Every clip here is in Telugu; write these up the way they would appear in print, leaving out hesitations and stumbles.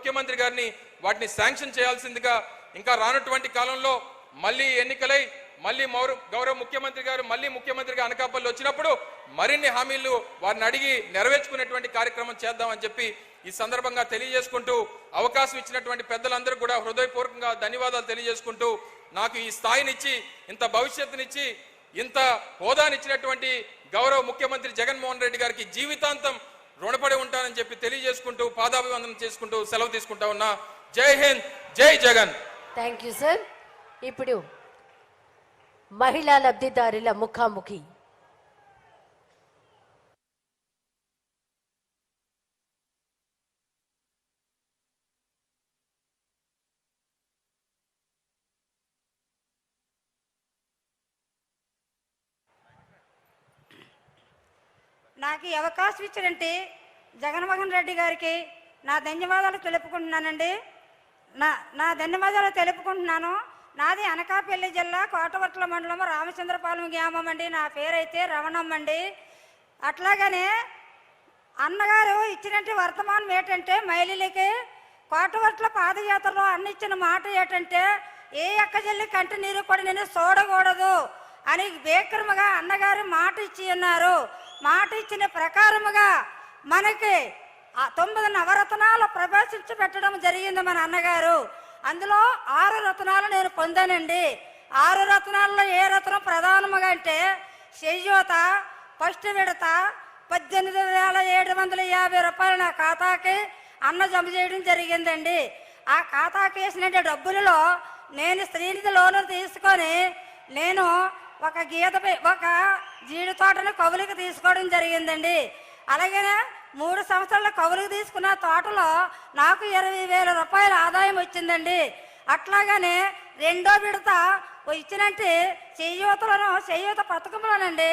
ముఖ్యమంత్రి గారిని వాటిని శాంక్షన్ చేయాల్సిందిగా, ఇంకా రానటువంటి కాలంలో మళ్ళీ ఎన్నికలై మళ్ళీ గౌరవ ముఖ్యమంత్రి గారు మళ్ళీ ముఖ్యమంత్రిగా అనకాపల్లి వచ్చినప్పుడు మరిన్ని హామీలు వారిని అడిగి నెరవేర్చుకునేటువంటి కార్యక్రమం చేద్దామని చెప్పి ఈ సందర్భంగా తెలియజేసుకుంటూ, అవకాశం ఇచ్చినటువంటి పెద్దలందరూ కూడా హృదయపూర్వకంగా ధన్యవాదాలు తెలియజేసుకుంటూ, నాకు ఈ స్థాయినిచ్చి ఇంత భవిష్యత్తునిచ్చి ఇంత హోదానిచ్చినటువంటి గౌరవ ముఖ్యమంత్రి జగన్మోహన్ రెడ్డి గారికి జీవితాంతం రుణపడి ఉంటానని చెప్పి తెలియజేసుకుంటూ పాదాభివందనం చేసుకుంటూ సెలవు తీసుకుంటా ఉన్నా. జై హింద్, జై జగన్. Thank you sir. ఇప్పుడు మహిళా లబ్ధిదారుల ముఖాముఖి. నాకు ఈ అవకాశం ఇచ్చారంటే జగన్మోహన్ రెడ్డి గారికి నా ధన్యవాదాలు తెలుపుకుంటున్నానండి. నా ధన్యవాదాలు తెలుపుకుంటున్నాను. నాది అనకాపల్లి జిల్లా కోటవర్ట్ల మండలం రామచంద్రపాలెం గ్రామం అండి. నా పేరైతే రమణమ్మ అండి. అట్లాగనే అన్నగారు ఇచ్చినట్టు వర్తమానం ఏంటంటే, మహిళలకి కోటవర్ట్ల పాదయాత్రలో అన్న ఇచ్చిన మాట ఏంటంటే, ఏ అక్కజల్లి కంటి నీరు కూడా నేను చూడకూడదు అని బేకరముగా అన్నగారు మాట ఇచ్చి ఉన్నారు. మాట ఇచ్చిన ప్రకారముగా మనకి 9 నవరత్నాలు ప్రవేశించి పెట్టడం జరిగింది మన అన్నగారు. అందులో 6 రత్నాలు నేను పొందానండి. 6 రత్నాల్లో ఏ రత్నం ప్రధానముగా అంటే చేయూత ఫస్ట్ విడత 18,750 రూపాయలు నా ఖాతాకి అన్న జమ చేయడం జరిగిందండి. ఆ ఖాతాకి వేసిన డబ్బులలో నేను శ్రీనిధి లోను తీసుకొని నేను ఒక జీడి తోటను కవులకు తీసుకోవడం జరిగిందండి. అలాగే 3 సంవత్సరాల కవులకు తీసుకున్న తోటలో నాకు 20,000 రూపాయల ఆదాయం వచ్చిందండి. అట్లాగనే రెండో విడత ఇచ్చినట్టు చేయూత పథకంలోనండి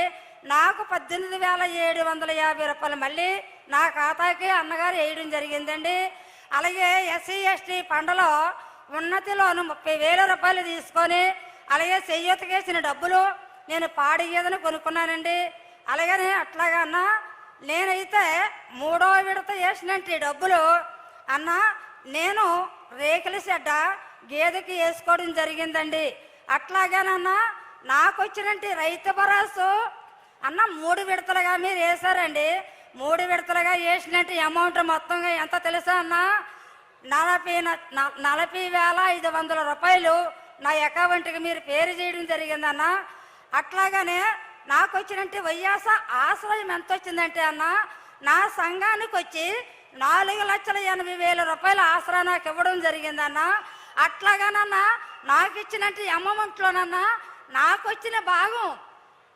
నాకు 18,750 రూపాయలు మళ్ళీ నా ఖాతాకి అన్నగారు వేయడం జరిగిందండి. అలాగే ఎస్సీ ఎస్టీ పంటలో ఉన్నతిలోను 30,000 రూపాయలు తీసుకొని అలాగే చేయూతకి వేసిన డబ్బులు నేను పాడి గేదెను కొనుక్కున్నానండి. అలాగనే అట్లాగా అన్న నేనైతే 3వ విడత వేసినట్టు డబ్బులు అన్న నేను రేకుల షెడ్డ గేదెకి వేసుకోవడం జరిగిందండి. అట్లాగేనన్నా నాకు వచ్చినట్టు రైతు భరోసా అన్న 3 విడతలుగా మీరు వేశారండి. 3 విడతలుగా వేసినట్టు అమౌంట్ మొత్తంగా ఎంత తెలుసా అన్న? 40,500 రూపాయలు నా అకౌంట్కి మీరు పేరు చేయడం జరిగిందన్న. అట్లాగనే నాకు వచ్చినట్టు వైఎస్ ఆశ్రయం ఎంత వచ్చిందంటే అన్న, నా సంఘానికి వచ్చి 4,80,000 రూపాయల ఆసరా నాకు ఇవ్వడం జరిగిందన్న. అట్లాగానన్నా నాకు ఇచ్చినట్టు అమౌంట్లోనన్నా నాకు వచ్చిన భాగం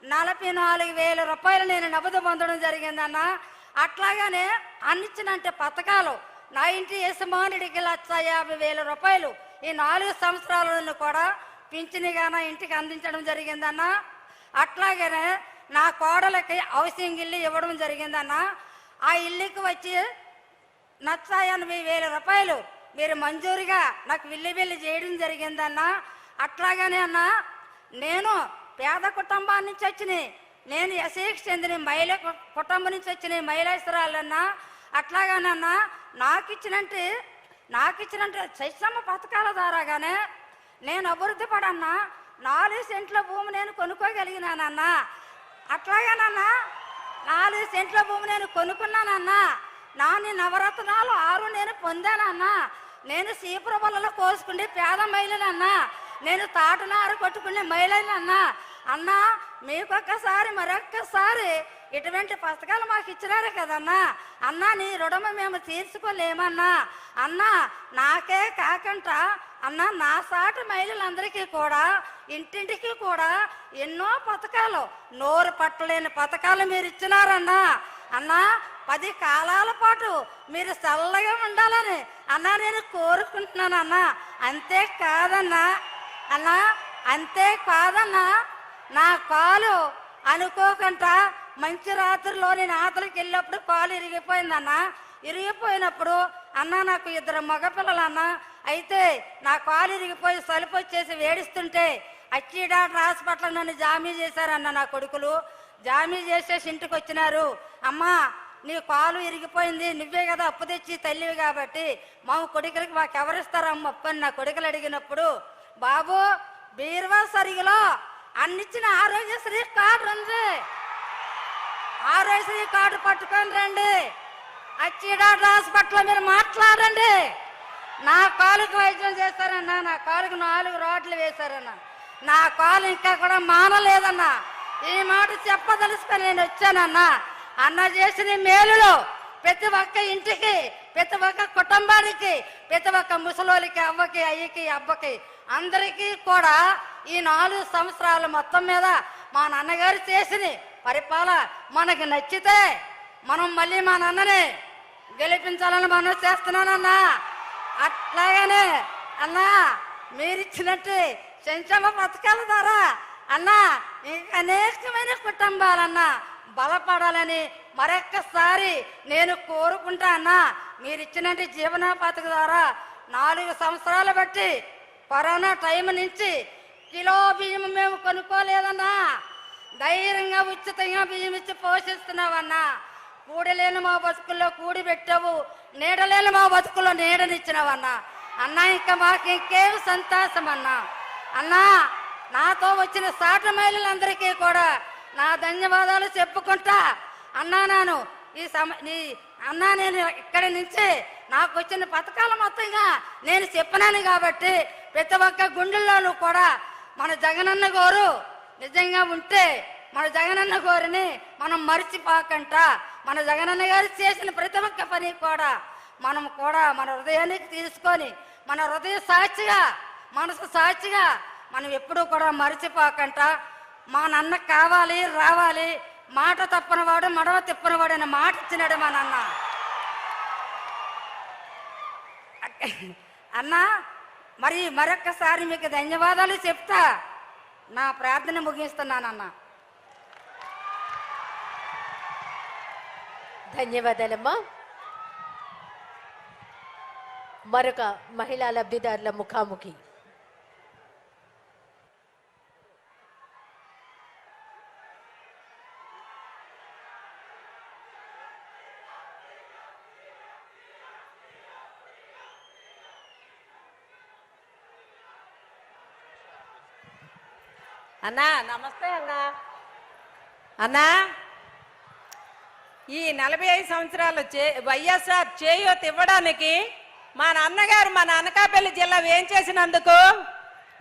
44,000 రూపాయలు నేను నగదు పొందడం జరిగిందన్న. అట్లాగానే అన్నిచ్చినంటే పథకాలు నా ఇంటి యజమానుడికి 1,50,000 రూపాయలు ఈ 4 సంవత్సరాలను కూడా పింఛనిగా నా ఇంటికి అందించడం జరిగిందన్న. అట్లాగనే నా కోడలకి హౌసింగ్ ఇల్లు ఇవ్వడం జరిగిందన్న. ఆ ఇల్లుకి వచ్చి 1,80,000 రూపాయలు మీరు మంజూరుగా నాకు విల్లు చేయడం జరిగిందన్న. అట్లాగనే అన్న నేను పేద కుటుంబాల నుంచి వచ్చినాయి, నేను ఎస్సీకి చెందిన మహిళ కుటుంబం నుంచి వచ్చిన మహిళాస్తురాలన్నా. అట్లాగానన్నా నాకు ఇచ్చినట్టు శైశమ్మ పథకాల ద్వారాగానే నేను అభివృద్ధి పడన్నా 4 సెంట్ల భూమి నేను కొనుక్కోగలిగినానన్నా. అట్లాగేనన్నా 4 సెంట్ల భూమి నేను కొనుక్కున్నానన్నా. నాని నవరత్నాలు 6 నేను పొందానన్నా. నేను సీపుర బలలో కోసుకుంటే పేద మహిళలన్నా, నేను తాటనారు కొట్టుకునే మహిళలన్నా. అన్నా మీకొక్కసారి మరొక్కసారి ఇటువంటి పథకాలు మాకు ఇచ్చినారు కదన్నా. అన్నా నీ రుణము మేము తీర్చుకోలేమన్నా. అన్నా నాకే కాకుండా అన్నా నా సాటి మహిళలందరికీ కూడా ఇంటింటికి కూడా ఎన్నో పథకాలు, నోరు పట్టలేని పథకాలు మీరు ఇచ్చినారన్నా. అన్నా 10 కాలాల పాటు మీరు చల్లగా ఉండాలని అన్నా నేను కోరుకుంటున్నానన్నా. అంతేకాదన్నా నా కాలు అనుకోకుండా మంచి రాత్రిలో నేను ఆతలకి వెళ్ళినప్పుడు కాలు ఇరిగిపోయిందన్నా. ఇరిగిపోయినప్పుడు అన్నా నాకు 2 మగపిల్లలన్నా. అయితే నా కాలు ఇరిగిపోయి సలుపు వచ్చేసి వేడిస్తుంటే అచ్చి డాక్టర్ హాస్పిటల్ నన్ను జామీ చేశారన్న. నా కొడుకులు జామీ చేసేసి ఇంటికి వచ్చినారు. అమ్మా నీ కాలు ఇరిగిపోయింది, నువ్వే కదా అప్పు తెచ్చి తల్లివి కాబట్టి మా కొడుకులకి మాకెవరిస్తారమ్మ అప్పు అని నా కొడుకులు అడిగినప్పుడు, బాబు బీరువా సరిగిలో అన్నిచ్చిన ఆరోగ్యశ్రీ కార్డు రండి, ఆరోగ్యశ్రీ కార్డు పట్టుకొని రండి, అచ్చిడాట్ హాస్పిటల్లో మీరు మాట్లాడండి. నా కాలుకి వైద్యం చేస్తారన్నా, నా కాలుకి 4 రాడ్లు వేశారన్నా, నా కాలు ఇంకా కూడా మానలేదన్నా. ఈ మాట చెప్పదలుసుకొని నేను వచ్చానన్నా. అన్న చేసిన మేలులో ప్రతి ఒక్క ఇంటికి, ప్రతి ఒక్క కుటుంబానికి, ప్రతి ఒక్క ముసలోళ్ళకి, అవ్వకి, అయ్యకి, అబ్బకి అందరికీ కూడా ఈ 4 సంవత్సరాలు మొత్తం మీద మా నాన్నగారు చేసిన పరిపాలన మనకి నచ్చితే మనం మళ్ళీ మా నాన్నని గెలిపించాలని మనం చేస్తున్నానన్నా. అట్లాగనే అన్నా మీరిచ్చినట్టు సంక్షేమ పథకాల ద్వారా అన్నా ఇంకా అనేకమైన కుటుంబాలన్నా బలపడాలని మరొక్కసారి నేను కోరుకుంటా అన్నా. మీరు ఇచ్చినట్టు జీవనోపాధి ద్వారా 4 సంవత్సరాలు బట్టి కరోనా టైం నుంచి కిలో బియ్యం మేము కొనుక్కోలేదన్నా. ధైర్యంగా ఉచితంగా బియ్యం ఇచ్చి పోషిస్తున్నావన్నా. కూడలేని మా బతుకుల్లో కూడి పెట్టావు, నీడలేని మా బతుకుల్లో నీడనిచ్చినావన్నా. అన్నా ఇంకా మాకు ఇంకేం సంతోషం అన్నా. అన్నా నాతో వచ్చిన సాటి మహిళలందరికీ కూడా నా ధన్యవాదాలు చెప్పుకుంటా. అన్నా నేను ఇక్కడి నుంచి నాకు వచ్చిన పథకాలు మొత్తంగా నేను చెప్పినాను కాబట్టి ప్రతి ఒక్క గుండెల్లోనూ కూడా మన జగనన్న గారు నిజంగా ఉంటే మన జగనన్న గారిని మనం మర్చిపోకంట. మన జగనన్న గారు చేసిన ప్రతి ఒక్క పని కూడా మనం కూడా మన హృదయానికి తీసుకొని మన హృదయ సాక్షిగా, మనసు సాక్షిగా మనం ఎప్పుడూ కూడా మర్చిపోకంట. మా నాన్న కావాలి, రావాలి, మాట తప్పనివాడు మడవ తిప్పనివాడు అనే మాట ఇచ్చినాడు మా నాన్న. అన్నా మరి మరొక్కసారి మీకు ధన్యవాదాలు చెప్తా నా ప్రార్థన ముగిస్తున్నానన్నా. ధన్యవాదాలమ్మా. మరొక మహిళా లబ్ధిదారుల ముఖాముఖి. అన్నా నమస్తే అన్నా. అన్నా ఈ 45 సంవత్సరాలు వైఎస్ఆర్ చేయూత ఇవ్వడానికి మా నాన్నగారు మన అనకాపల్లి జిల్లా ఏం చేసినందుకు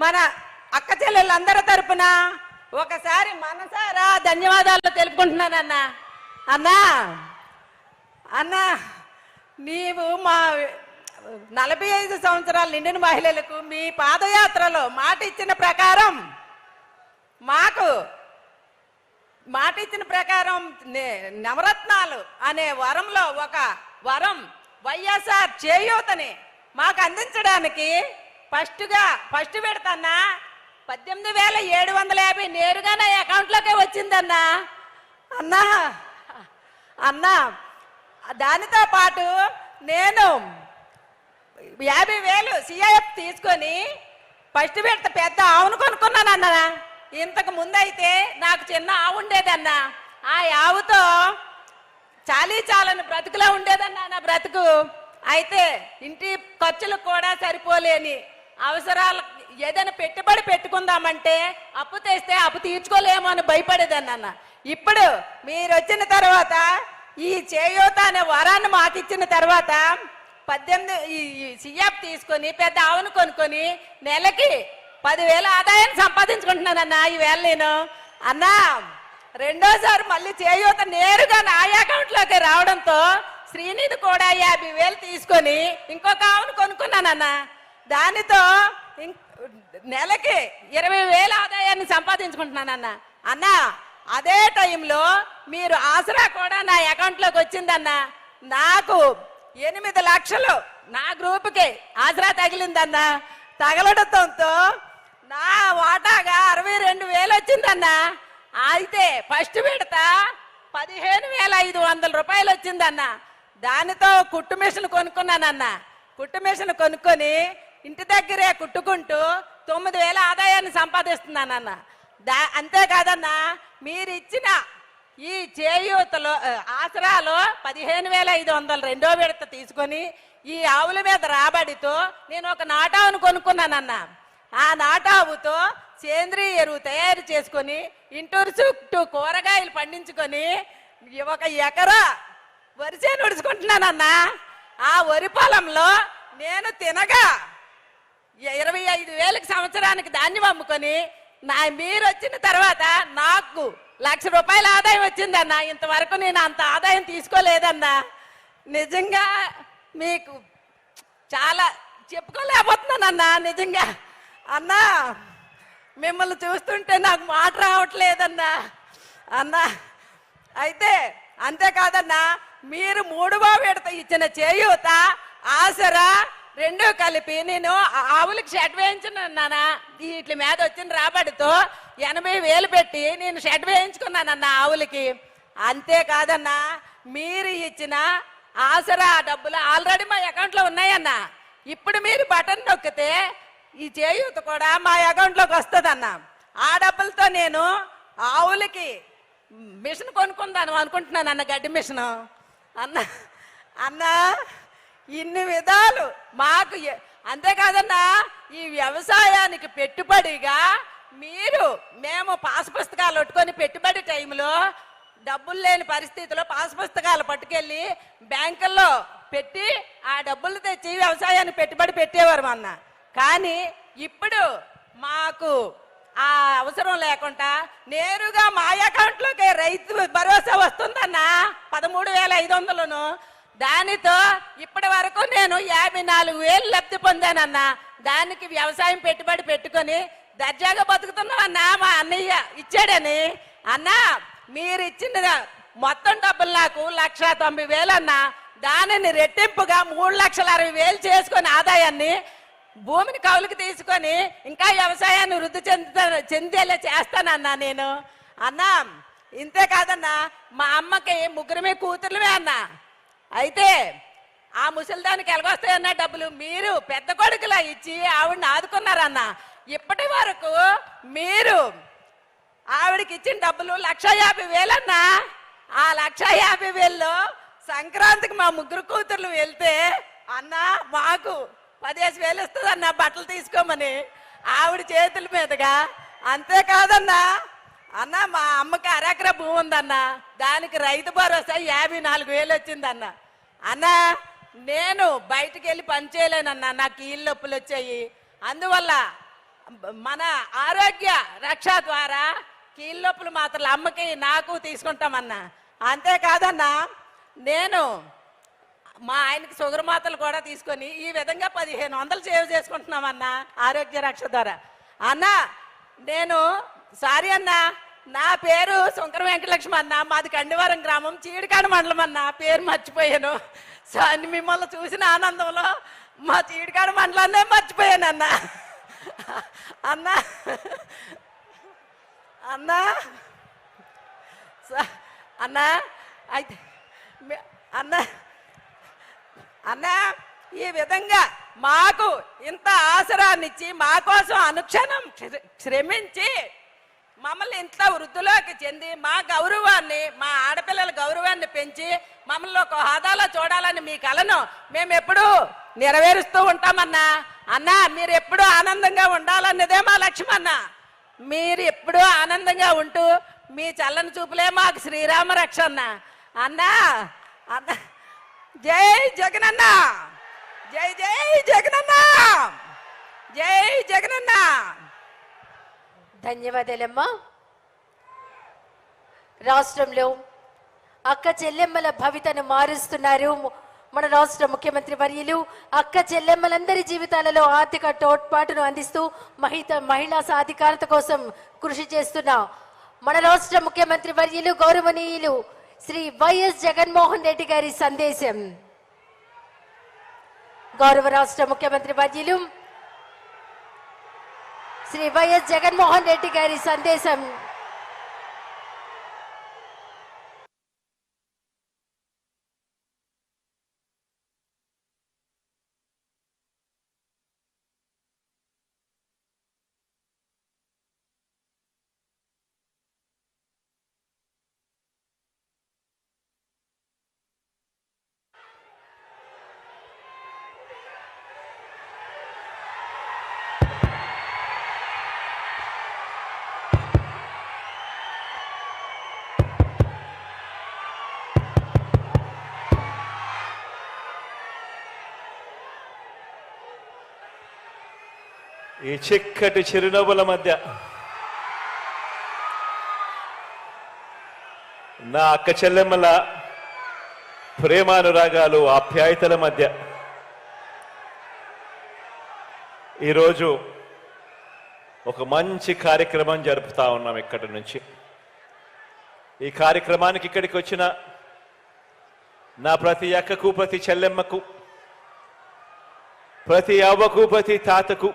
మన అక్క చెల్లెళ్ళందరి తరపున ఒకసారి మనసారా ధన్యవాదాలు తెలుపుకుంటున్నానన్నా. అన్నా అన్నా నీవు మా 45 సంవత్సరాలు నిండిన మహిళలకు మీ పాదయాత్రలో మాట ఇచ్చిన ప్రకారం నవరత్నాలు అనే వరంలో ఒక వరం వైఎస్ఆర్ చేయూతని మాకు అందించడానికి ఫస్ట్ విడతన్నా 18,750 నేరుగా నా అకౌంట్లోకే వచ్చిందన్నా. అన్నా అన్నా దానితో పాటు నేను 50,000 సిఐఎఫ్ తీసుకొని ఫస్ట్ విడత పెద్ద ఆవును కొనుక్కున్నానన్నా. ఇంతకు ముందైతే నాకు చిన్న ఆవు ఉండేదన్నా. ఆ ఆవుతో చాలని బ్రతుకులో ఉండేదన్నా నా బ్రతుకు. అయితే ఇంటి ఖర్చులకు కూడా సరిపోలేని అవసరాలు ఏదైనా పెట్టుబడి పెట్టుకుందామంటే అప్పు తెస్తే అప్పు తీర్చుకోలేమో అని భయపడేదన్నా. ఇప్పుడు మీరు వచ్చిన తర్వాత ఈ చేయూత అనే వరాన్ని మాకు ఇచ్చిన తర్వాత 18 సిఎఫ్ తీసుకొని పెద్ద ఆవును కొనుక్కొని నెలకి 10,000 ఆదాయాన్ని సంపాదించుకుంటున్నానన్నా. ఈవేళ నేను అన్నా రెండోసారి మళ్ళీ చేయూత నేరుగా నా అకౌంట్లోకి రావడంతో శ్రీనిధి కూడా 50,000 తీసుకొని ఇంకొక ఆవును కొనుక్కున్నానన్నా. దానితో నెలకి 20,000 ఆదాయాన్ని సంపాదించుకుంటున్నానన్నా. అన్నా అదే టైంలో మీరు ఆసరా కూడా నా అకౌంట్లోకి వచ్చిందన్నా. నాకు 8 లక్షలు నా గ్రూప్కి ఆసరా తగిలిందన్నా. తగలడంతో నా వాటాగా 62,000 వచ్చిందన్నా. అయితే ఫస్ట్ విడత 15,500 రూపాయలు వచ్చిందన్నా. దానితో కుట్టు మిషన్ కొనుక్కున్నానన్నా. కుట్టు మిషన్ కొనుక్కొని ఇంటి దగ్గరే కుట్టుకుంటూ 9,000 ఆదాయాన్ని సంపాదిస్తున్నానన్నా. అంతేకాదన్నా మీరు ఇచ్చిన ఈ చేయూతలో ఆసరాలో 15,500 రెండో విడత తీసుకొని ఈ ఆవుల మీద రాబడితో నేను ఒక నాటావును కొనుక్కున్నానన్న. ఆ నాటావుతో సేంద్రియ ఎరువు తయారు చేసుకొని ఇంటూరు చుట్టూ కూరగాయలు పండించుకొని ఒక ఎకరా వరిసే నుడుచుకుంటున్నానన్నా. ఆ వరి పొలంలో నేను తినగా 25,000కి సంవత్సరానికి ధాన్యం అమ్ముకొని మీరు వచ్చిన తర్వాత నాకు ₹1,00,000 ఆదాయం వచ్చిందన్న. ఇంతవరకు నేను అంత ఆదాయం తీసుకోలేదన్నా. నిజంగా మీకు చాలా చెప్పుకోలేకపోతున్నానన్నా. నిజంగా అన్నా మిమ్మల్ని చూస్తుంటే నాకు మాట రావట్లేదన్నా. అన్నా అయితే అంతేకాదన్నా, మీరు 3వ విడత ఇచ్చిన చేయూత ఆసరా రెండు కలిపి నేను ఆవులకి షెడ్ వేయించున్నానా. వీటి మీద వచ్చిన రాబడితో 80,000 పెట్టి నేను షెడ్ వేయించుకున్నానన్నా ఆవులకి. అంతేకాదన్నా, మీరు ఇచ్చిన ఆసరా డబ్బులు ఆల్రెడీ మా అకౌంట్లో ఉన్నాయన్నా. ఇప్పుడు మీరు బటన్ నొక్కితే ఈ చేయూత కూడా మా అకౌంట్లోకి వస్తుందన్నా. ఆ డబ్బులతో నేను ఆవులకి మిషన్ కొనుక్కుందాను అనుకుంటున్నాను అన్న, గడ్డి మిషను అన్న. అన్న ఇన్ని విధాలు మాకు అంతేకాదన్నా, ఈ వ్యవసాయానికి పెట్టుబడిగా మేము పాస్ పుస్తకాలు పట్టుకొని పెట్టుబడి టైంలో డబ్బులు లేని పరిస్థితిలో పాస్ పుస్తకాలు పట్టుకెళ్ళి బ్యాంకుల్లో పెట్టి ఆ డబ్బులు తెచ్చి వ్యవసాయానికి పెట్టుబడి పెట్టేవారు అన్న. కానీ ఇప్పుడు మాకు ఆ అవసరం లేకుండా నేరుగా మా అకౌంట్లోకి రైతు భరోసా వస్తుందన్న 13,500. దానితో ఇప్పటి వరకు నేను 54,000 లబ్ధి పొందానన్నా. దానికి వ్యవసాయం పెట్టుబడి పెట్టుకొని దర్జాగా బతుకుతున్నామన్నా. మా అన్నయ్య ఇచ్చాడని అన్నా. మీరు ఇచ్చిన మొత్తం డబ్బులు నాకు 1,90,000 అన్నా. దానిని రెట్టింపుగా 3,60,000 చేసుకొని ఆదాయాన్ని భూమిని కౌలుకి తీసుకొని ఇంకా వ్యవసాయాన్ని వృద్ధి చెందేలా చేస్తానన్నా నేను అన్నా. ఇంతే కాదన్నా, మా అమ్మకి 3 కూతుర్లమే అన్నా. అయితే ఆ ముసలిదానికి ఎలాగొస్తాయన్న డబ్బులు మీరు పెద్ద కొడుకులా ఇచ్చి ఆవిడని ఆదుకున్నారన్న. ఇప్పటి వరకు మీరు ఆవిడకి ఇచ్చిన డబ్బులు 1,50,000 అన్నా. ఆ 1,50,000లో సంక్రాంతికి మా 3 కూతుర్లు వెళ్తే అన్నా మాకు 15,000 ఇస్తుంది అన్న బట్టలు తీసుకోమని ఆవిడ చేతుల మీదుగా. అంతేకాదన్నా అన్న, మా అమ్మకి అరెకరా భూమి ఉందన్న. దానికి రైతు భరోసా 54,000 వచ్చిందన్న. అన్న నేను బయటికి వెళ్ళి పని చేయలేనన్నా, నాకు కీళ్ళ నొప్పులు వచ్చాయి. అందువల్ల మన ఆరోగ్య రక్ష ద్వారా కీళ్ళ నొప్పులు మాత్రం అమ్మకి నాకు తీసుకుంటామన్నా. అంతేకాదన్నా, నేను మా ఆయనకి షుగర్ మాత్రలు కూడా తీసుకొని ఈ విధంగా 1,500 సేవ్ చేసుకుంటున్నామన్నా ఆరోగ్య రక్ష ద్వారా. అన్న నేను సారీ అన్నా, నా పేరు శంకర వెంకటలక్ష్మి అన్న. మాది కండివారం గ్రామం, చీడికాడ మండలం అన్న. పేరు మర్చిపోయాను. మిమ్మల్ని చూసిన ఆనందంలో మా చీడికాడ మండలాన్నే మర్చిపోయాను అన్న. అన్న అన్న అన్న అయితే అన్న అన్న ఈ విధంగా మాకు ఇంత ఆసరాన్నిచ్చి మా కోసం అనుక్షణం శ్రమించి మమ్మల్ని ఇంత వృద్ధిలోకి చెంది మా గౌరవాన్ని, మా ఆడపిల్లల గౌరవాన్ని పెంచి మమ్మల్ని ఒక హోదాలో చూడాలని మీ కలను మేము ఎప్పుడూ నెరవేరుస్తూ ఉంటామన్నా. అన్నా మీరు ఎప్పుడూ ఆనందంగా ఉండాలన్నదే మా లక్ష్యం అన్న. మీరు ఎప్పుడూ ఆనందంగా ఉంటూ మీ చల్లని చూపులే మాకు శ్రీరామ రక్ష అన్న. అన్నా అన్న జై జగనన్న, జై జై జగనన్న, జై జగనన్న. ధన్యవాదాలమ్మా. రాష్ట్రంలో అక్క చెల్లెమ్మల భవితను మారుస్తున్నారు మన రాష్ట్ర ముఖ్యమంత్రి వర్యులు. అక్క చెల్లెమ్మలందరి జీవితాలలో ఆర్థిక తోడ్పాటును అందిస్తూ మహిళా సాధికారత కోసం కృషి చేస్తున్న మన రాష్ట్ర ముఖ్యమంత్రి వర్యులు గౌరవనీయులు శ్రీ వైఎస్ జగన్మోహన్ రెడ్డి గారి సందేశం. గౌరవ రాష్ట్ర ముఖ్యమంత్రి వర్యులు శ్రీ వైఎస్ జగన్మోహన్ రెడ్డి గారి సందేశం. ఈ చిక్కటి చిరునవ్వుల మధ్య నా అక్క చెల్లెమ్మల ప్రేమానురాగాలు ఆప్యాయతల మధ్య ఈరోజు ఒక మంచి కార్యక్రమం జరుపుతా ఉన్నాం ఇక్కడి నుంచి. ఈ కార్యక్రమానికి ఇక్కడికి వచ్చిన నా ప్రతి అక్కకు, ప్రతి చెల్లెమ్మకు, ప్రతి అవ్వకు, ప్రతి తాతకు,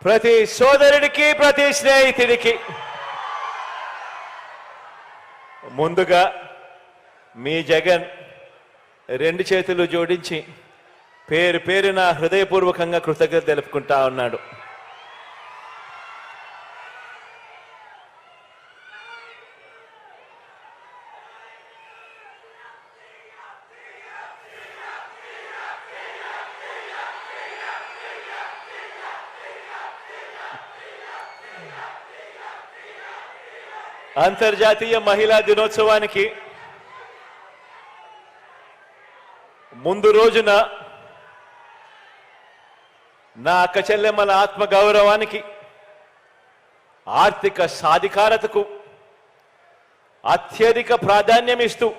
ప్రతి సోదరుడికి, ప్రతి స్నేహితుడికి ముందుగా మీ జగన్ రెండు చేతులు జోడించి పేరు పేరున హృదయపూర్వకంగా కృతజ్ఞత తెలుపుకుంటా ఉన్నాడు. అంతర్జాతీయ మహిళా దినోత్సవానికి ముందు రోజున నా అక్క చెల్లెమ్మల ఆత్మగౌరవానికి, ఆర్థిక సాధికారతకు అత్యధిక ప్రాధాన్యం ఇస్తూ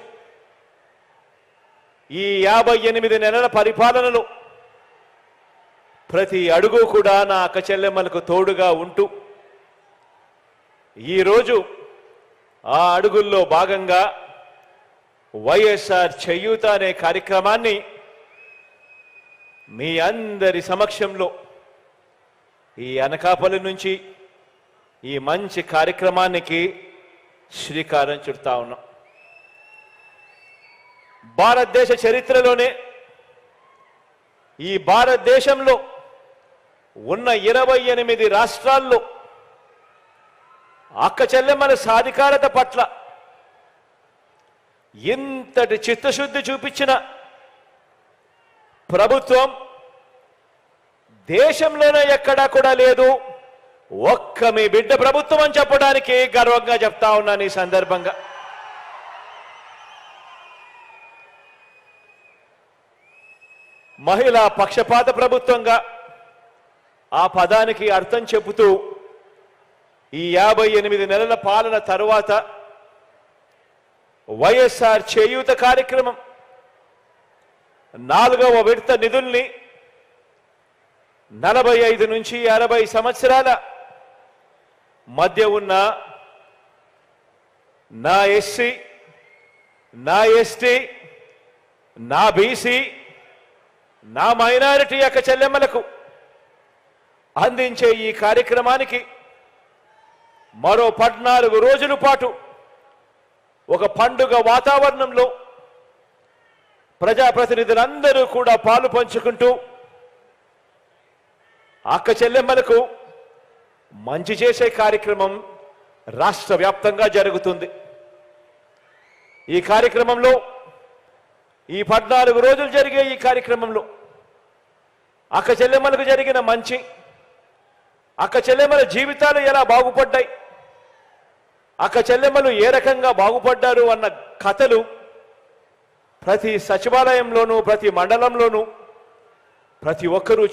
ఈ 58 నెలల పరిపాలనలో ప్రతి అడుగు కూడా నా అక్క చెల్లెమ్మలకు తోడుగా ఉంటూ ఈరోజు ఆ అడుగుల్లో భాగంగా వైఎస్ఆర్ చేయూత అనే కార్యక్రమాన్ని మీ అందరి సమక్షంలో ఈ అనకాపల్లి నుంచి ఈ మంచి కార్యక్రమానికి శ్రీకారం చుడతా ఉన్నాం. భారతదేశ చరిత్రలోనే ఈ భారతదేశంలో ఉన్న 28 రాష్ట్రాల్లో అక్క చెల్లెమ్మల సాధికారత పట్ల ఇంతటి చిత్తశుద్ధి చూపించిన ప్రభుత్వం దేశంలోనే ఎక్కడా కూడా లేదు. ఒక్క మీ బిడ్డ ప్రభుత్వం అని చెప్పడానికి గర్వంగా చెప్తా ఉన్నాను ఈ సందర్భంగా. మహిళా పక్షపాత ప్రభుత్వంగా ఆ పదానికి అర్థం చెబుతూ ఈ 58 నెలల పాలన తరువాత వైఎస్ఆర్ చేయూత కార్యక్రమం 4వ విడత నిధుల్ని 45 నుంచి 60 సంవత్సరాల మధ్య ఉన్న నా ఎస్సీ, నా ఎస్టీ, నా బీసీ, నా మైనారిటీ అక్క చెల్లెమ్మలకు అందించే ఈ కార్యక్రమానికి మరో 14 రోజుల పాటు ఒక పండుగ వాతావరణంలో ప్రజాప్రతినిధులందరూ కూడా పాలు పంచుకుంటూ అక్క చెల్లెమ్మలకు మంచి చేసే కార్యక్రమం రాష్ట్ర వ్యాప్తంగా జరుగుతుంది. ఈ కార్యక్రమంలో ఈ 14 రోజులు జరిగే ఈ కార్యక్రమంలో అక్క చెల్లెమ్మలకు జరిగిన మంచి, అక్క చెల్లెమ్మల జీవితాలు ఎలా బాగుపడ్డాయి, అక్క చెల్లెమ్మలు ఏ రకంగా బాగుపడ్డారు అన్న కథలు ప్రతి సచివాలయంలోనూ, ప్రతి మండలంలోనూ ప్రతి ఒక్కరూ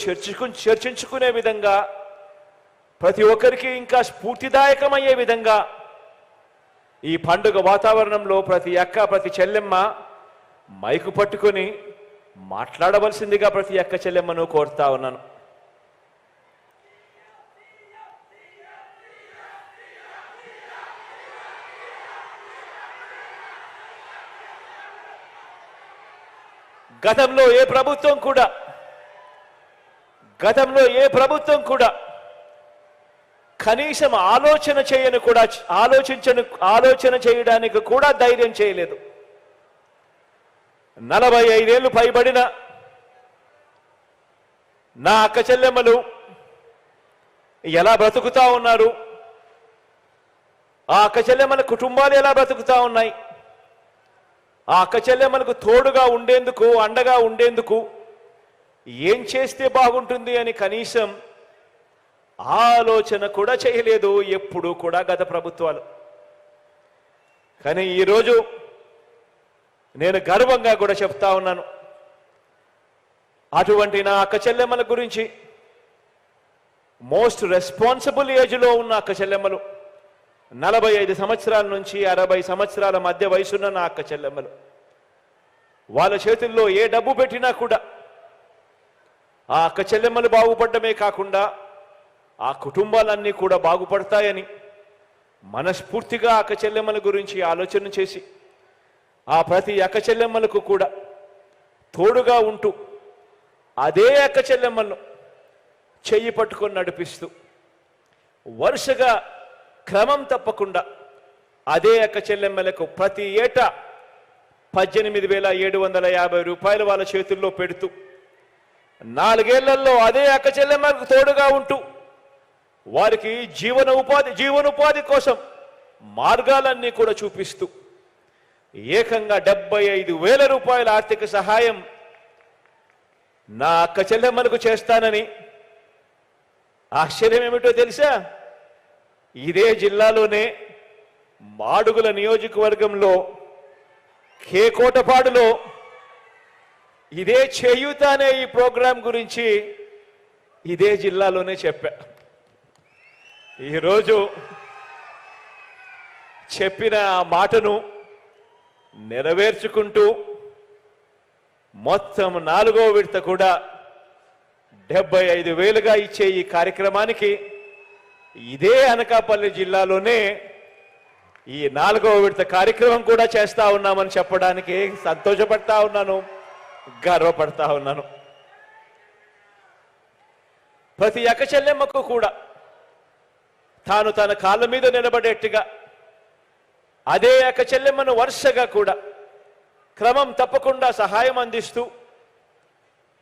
చర్చించుకునే విధంగా, ప్రతి ఒక్కరికి ఇంకా స్ఫూర్తిదాయకమయ్యే విధంగా ఈ పండుగ వాతావరణంలో ప్రతి అక్క, ప్రతి చెల్లెమ్మ మైకు పట్టుకొని మాట్లాడవలసిందిగా ప్రతి అక్క చెల్లెమ్మను కోరుతా ఉన్నాను. గతంలో ఏ ప్రభుత్వం కూడా కనీసం ఆలోచన చేయడానికి కూడా ధైర్యం చేయలేదు. 45 ఏళ్ళు పైబడిన నా అక్క చెల్లెమ్మలు ఎలా బ్రతుకుతా ఉన్నారు, ఆ అక్క చెల్లెమ్మల కుటుంబాలు ఎలా బ్రతుకుతా ఉన్నాయి, ఆ అక్క చెల్లెమ్మలకు తోడుగా ఉండేందుకు, అండగా ఉండేందుకు ఏం చేస్తే బాగుంటుంది అని కనీసం ఆలోచన కూడా చేయలేదు ఎప్పుడు కూడా గత ప్రభుత్వాలు. కానీ ఈరోజు నేను గర్వంగా కూడా చెప్తా ఉన్నాను, అటువంటి నా అక్క చెల్లెమ్మల గురించి మోస్ట్ రెస్పాన్సిబుల్ ఏజ్లో ఉన్న అక్క చెల్లెమ్మలు, 45 సంవత్సరాల నుంచి 60 సంవత్సరాల మధ్య వయసున్న నా అక్క చెల్లెమ్మలు, వాళ్ళ చేతుల్లో ఏ డబ్బు పెట్టినా కూడా ఆ అక్క చెల్లెమ్మలు బాగుపడమే కాకుండా ఆ కుటుంబాలన్నీ కూడా బాగుపడతాయని మనస్ఫూర్తిగా అక్క చెల్లెమ్మల గురించి ఆలోచన చేసి ఆ ప్రతి అక్క చెల్లెమ్మలకు కూడా తోడుగా ఉంటూ అదే అక్క చెల్లెమ్మలను చెయ్యి పట్టుకొని నడిపిస్తూ వరుసగా క్రమం తప్పకుండా అదే అక్క చెల్లెమ్మలకు ప్రతి ఏటా 18,750 రూపాయలు వాళ్ళ చేతుల్లో పెడుతూ 4 ఏళ్లలో అదే అక్క చెల్లెమ్మలకు తోడుగా ఉంటూ వారికి జీవనోపాధి కోసం మార్గాలన్నీ కూడా చూపిస్తూ ఏకంగా 75,000 రూపాయల ఆర్థిక సహాయం నా అక్క చెల్లెమ్మలకు చేస్తానని, ఆశ్చర్యం ఏమిటో తెలుసా, ఇదే జిల్లాలోనే మాడుగుల నియోజకవర్గంలో కేకోటపాడులో ఇదే చేయూత అనే ఈ ప్రోగ్రాం గురించి ఇదే జిల్లాలోనే చెప్పా. ఈరోజు చెప్పిన ఆ మాటను నెరవేర్చుకుంటూ మొత్తం 4వ విడత కూడా 75,000గా ఇచ్చే ఈ కార్యక్రమానికి ఇదే అనకాపల్లి జిల్లాలోనే ఈ 4వ విడత కార్యక్రమం కూడా చేస్తా ఉన్నామని చెప్పడానికి సంతోషపడతా ఉన్నాను, గర్వపడతా ఉన్నాను. ప్రతి అక్క చెల్లెమ్మకు కూడా తాను తన కాళ్ళ మీద నిలబడేట్టుగా అదే అక్క చెల్లెమ్మను వరుసగా కూడా క్రమం తప్పకుండా సహాయం అందిస్తూ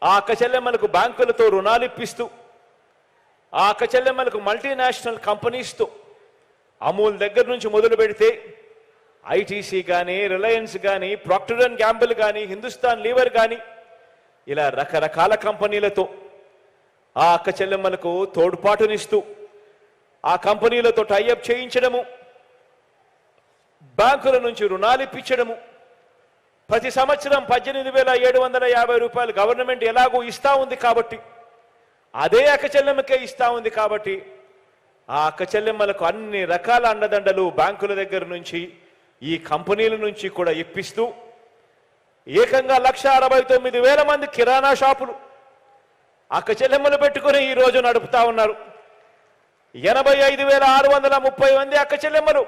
ఆ అక్క చెల్లెమ్మలకు బ్యాంకులతో రుణాలు ఇప్పిస్తూ ఆ అక్క చెల్లెమ్మలకు మల్టీనేషనల్ కంపెనీస్తో అమూల్ దగ్గర నుంచి మొదలు పెడితే ఐటీసీ కానీ, రిలయన్స్ కానీ, ప్రాక్టర్ అండ్ గ్యాంబుల్ కానీ, హిందుస్థాన్ లీవర్ కానీ ఇలా రకరకాల కంపెనీలతో ఆ అక్క చెల్లెమ్మలకు తోడ్పాటునిస్తూ ఆ కంపెనీలతో టైఅప్ చేయించడము, బ్యాంకుల నుంచి రుణాలు ఇప్పించడము, ప్రతి సంవత్సరం 18,750 రూపాయలు గవర్నమెంట్ ఎలాగో ఇస్తా ఉంది కాబట్టి అదే అక్క చెల్లెమ్మకే ఇస్తా ఉంది కాబట్టి ఆ అక్క చెల్లెమ్మలకు అన్ని రకాల అండదండలు బ్యాంకుల దగ్గర నుంచి ఈ కంపెనీల నుంచి కూడా ఇప్పిస్తూ ఏకంగా 1,69,000 మంది కిరాణా షాపులు అక్క చెల్లెమ్మలు పెట్టుకుని ఈ రోజు నడుపుతా ఉన్నారు. 85,630 మంది అక్క చెల్లెమ్మలు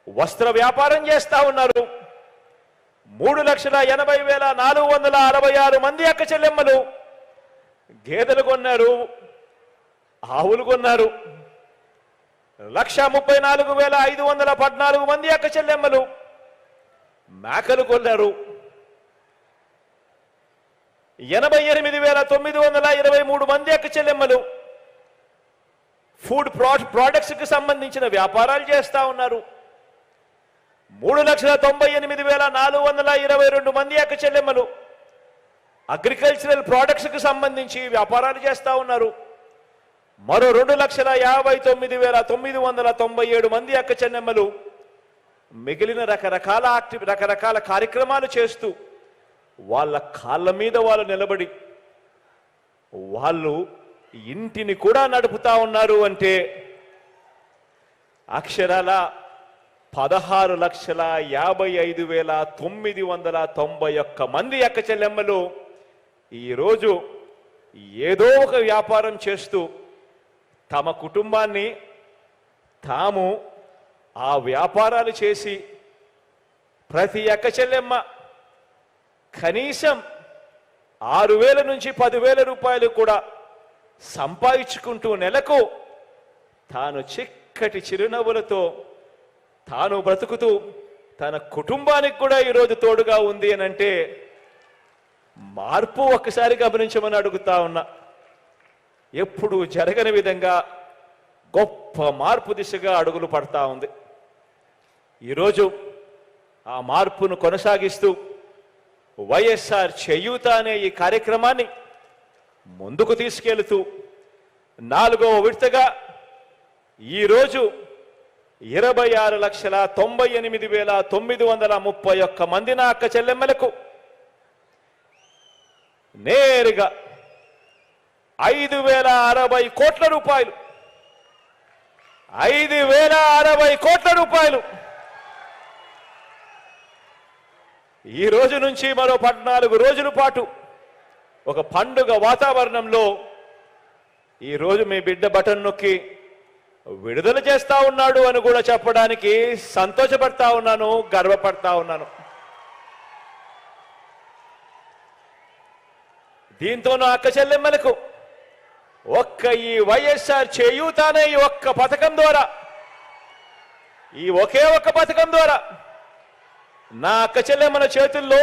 వస్త్ర వ్యాపారం చేస్తా ఉన్నారు. 3,80,466 మంది అక్క చెల్లెమ్మలు గేదెలు కొన్నారు, ఆవులు కొన్నారు. 1,34,514 మంది అక్క చెల్లెమ్మలు మేకలు కొన్నారు. 88,923 మంది అక్క చెల్లెమ్మలు ఫుడ్ ప్రోడక్ట్స్ కి సంబంధించిన వ్యాపారాలు చేస్తా ఉన్నారు. 3,98,422 మంది అక్క చెల్లెమ్మలు అగ్రికల్చరల్ ప్రొడక్ట్స్ కి సంబంధించి వ్యాపారాలు చేస్తా ఉన్నారు. మరో 2,59,997 మంది అక్క చెల్లెమ్మలు మిగిలిన రకరకాల కార్యక్రమాలు చేస్తూ వాళ్ళ కాళ్ళ మీద వాళ్ళు నిలబడి వాళ్ళు ఇంటిని కూడా నడుపుతా ఉన్నారు. అంటే అక్షరాల 16,55,991 మంది అక్క చెల్లెమ్మలు ఈరోజు ఏదో ఒక వ్యాపారం చేస్తూ తమ కుటుంబాన్ని తాము ఆ వ్యాపారాలు చేసి ప్రతి అక్క చెల్లెమ్మ కనీసం 6,000 నుంచి 10,000 రూపాయలు కూడా సంపాదించుకుంటూ నెలకు తాను చిక్కటి చిరునవ్వులతో తాను బ్రతుకుతూ తన కుటుంబానికి కూడా ఈరోజు తోడుగా ఉంది అని అంటే మార్పు ఒక్కసారి గమనించమని అడుగుతా ఉన్నా. ఎప్పుడు జరగని విధంగా గొప్ప మార్పు దిశగా అడుగులు పడతా ఉంది. ఈరోజు ఆ మార్పును కొనసాగిస్తూ వైఎస్ఆర్ చేయూత అనే ఈ కార్యక్రమాన్ని ముందుకు తీసుకెళ్తూ 4వ విడతగా ఈరోజు 26,98,931 మంది నా అక్క చెల్లెమ్మలకు నేరుగా 5,060 కోట్ల రూపాయలు. 5,060 కోట్ల రూపాయలు. ఈ రోజు నుంచి మరో 14 రోజుల పాటు ఒక పండుగ వాతావరణంలో ఈ రోజు మీ బిడ్డ బటన్ నొక్కి విడుదల చేస్తా ఉన్నాడు అని కూడా చెప్పడానికి సంతోషపడతా ఉన్నాను, గర్వపడతా ఉన్నాను. దీంతో నా అక్క చెల్లెమ్మలకు ఒక్క ఈ వైఎస్ఆర్ చేయూత అనే ఈ ఒక్క పథకం ద్వారా, ఈ ఒకే ఒక్క పథకం ద్వారా నా అక్క చెల్లెమ్మల చేతుల్లో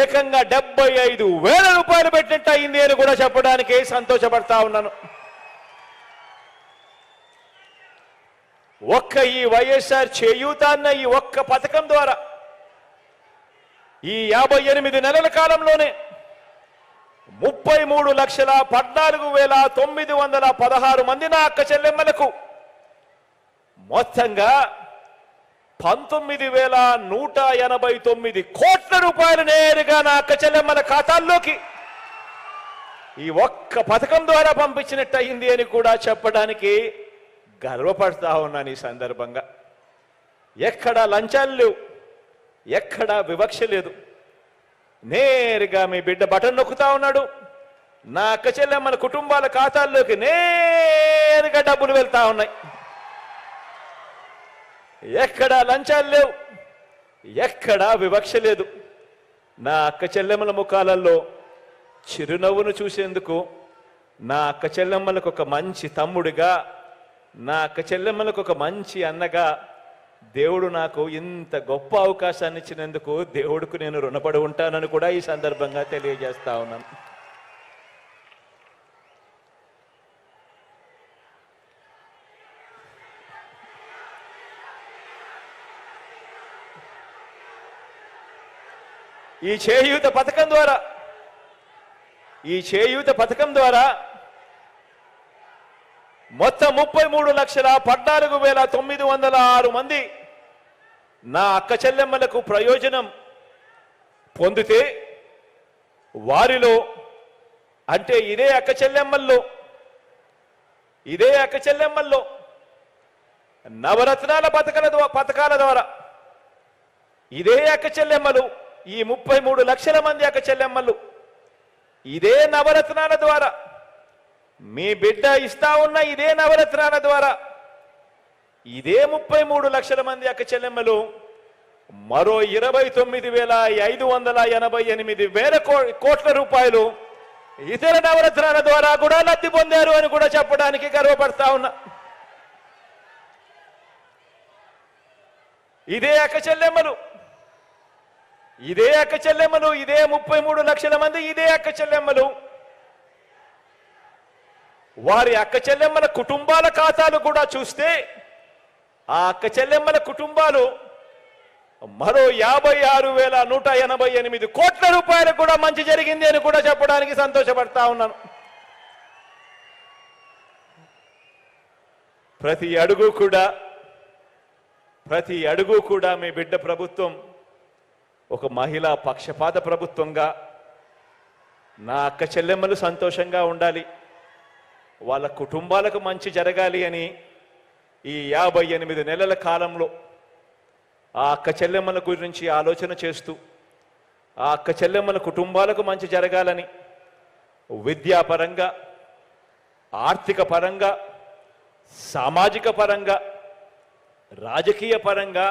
ఏకంగా 75,000 రూపాయలు పెట్టినట్టు అయింది అని కూడా చెప్పడానికి సంతోషపడతా ఉన్నాను. ఒక్క ఈ వైఎస్ఆర్ చేయూత అన్న ఈ ఒక్క పథకం ద్వారా ఈ 58 నెలల కాలంలోనే 33,14,916 మంది నా అక్క చెల్లెమ్మలకు మొత్తంగా 19,189 కోట్ల రూపాయలు నేరుగా నా అక్క చెల్లెమ్మల ఖాతాల్లోకి ఈ ఒక్క పథకం ద్వారా పంపించినట్టు అయింది అని కూడా చెప్పడానికి గర్వపడతా ఉన్నాను. ఈ సందర్భంగా ఎక్కడా లంచాలు లేవు, ఎక్కడా వివక్ష లేదు. నేరుగా మీ బిడ్డ బటన్ నొక్కుతా ఉన్నాడు. నా అక్క చెల్లెమ్మల కుటుంబాల ఖాతాల్లోకి నేరుగా డబ్బులు వెళ్తా ఉన్నాయి. ఎక్కడా లంచాలు లేవు, ఎక్కడా వివక్ష లేదు. నా అక్క చెల్లెమ్మల ముఖాలలో చిరునవ్వును చూసేందుకు, నా అక్క చెల్లెమ్మలకు ఒక మంచి తమ్ముడిగా, నా అక్క చెల్లెమ్మలకు ఒక మంచి అన్నగా దేవుడు నాకు ఇంత గొప్ప అవకాశాన్ని ఇచ్చినందుకు దేవుడికి నేను రుణపడి ఉంటానని కూడా ఈ సందర్భంగా తెలియజేస్తా ఉన్నాను. ఈ చేయూత పథకం ద్వారా మొత్తం 33,14,906 మంది నా అక్క చెల్లెమ్మలకు ప్రయోజనం పొందితే, వారిలో అంటే ఇదే అక్క చెల్లెమ్మల్లో నవరత్నాల పథకాల ద్వారా ఇదే అక్క చెల్లెమ్మలు, ఈ 33 లక్షల మంది అక్క చెల్లెమ్మలు ఇదే నవరత్నాల ద్వారా, మీ బిడ్డ ఇస్తా ఉన్న ఇదే నవరత్నాల ద్వారా ఇదే 33 లక్షల మంది అక్క చెల్లెమ్మలు మరో 29,588 కోట్ల రూపాయలు ఇతర నవరత్నాల ద్వారా కూడా లబ్ధి పొందారు అని కూడా చెప్పడానికి గర్వపడతా ఉన్నా. ఇదే అక్క చెల్లెమ్మలు ఇదే 33 లక్షల మంది ఇదే అక్క చెల్లెమ్మలు వారి అక్క చెల్లెమ్మల కుటుంబాల ఖాతాలు కూడా చూస్తే, ఆ అక్క చెల్లెమ్మల కుటుంబాలు మరో 56,188 కోట్ల రూపాయలు కూడా మంచి జరిగింది అని కూడా చెప్పడానికి సంతోషపడతా ఉన్నాను. ప్రతి అడుగు కూడా మీ బిడ్డ ప్రభుత్వం ఒక మహిళా పక్షపాత ప్రభుత్వంగా, నా అక్క చెల్లెమ్మలు సంతోషంగా ఉండాలి, వాళ్ళ కుటుంబాలకు మంచి జరగాలి అని ఈ 58 నెలల కాలంలో ఆ అక్క చెల్లెమ్మల గురించి ఆలోచన చేస్తూ, ఆ అక్క చెల్లెమ్మల కుటుంబాలకు మంచి జరగాలని విద్యాపరంగా, ఆర్థిక పరంగా, సామాజిక పరంగా, రాజకీయ పరంగా,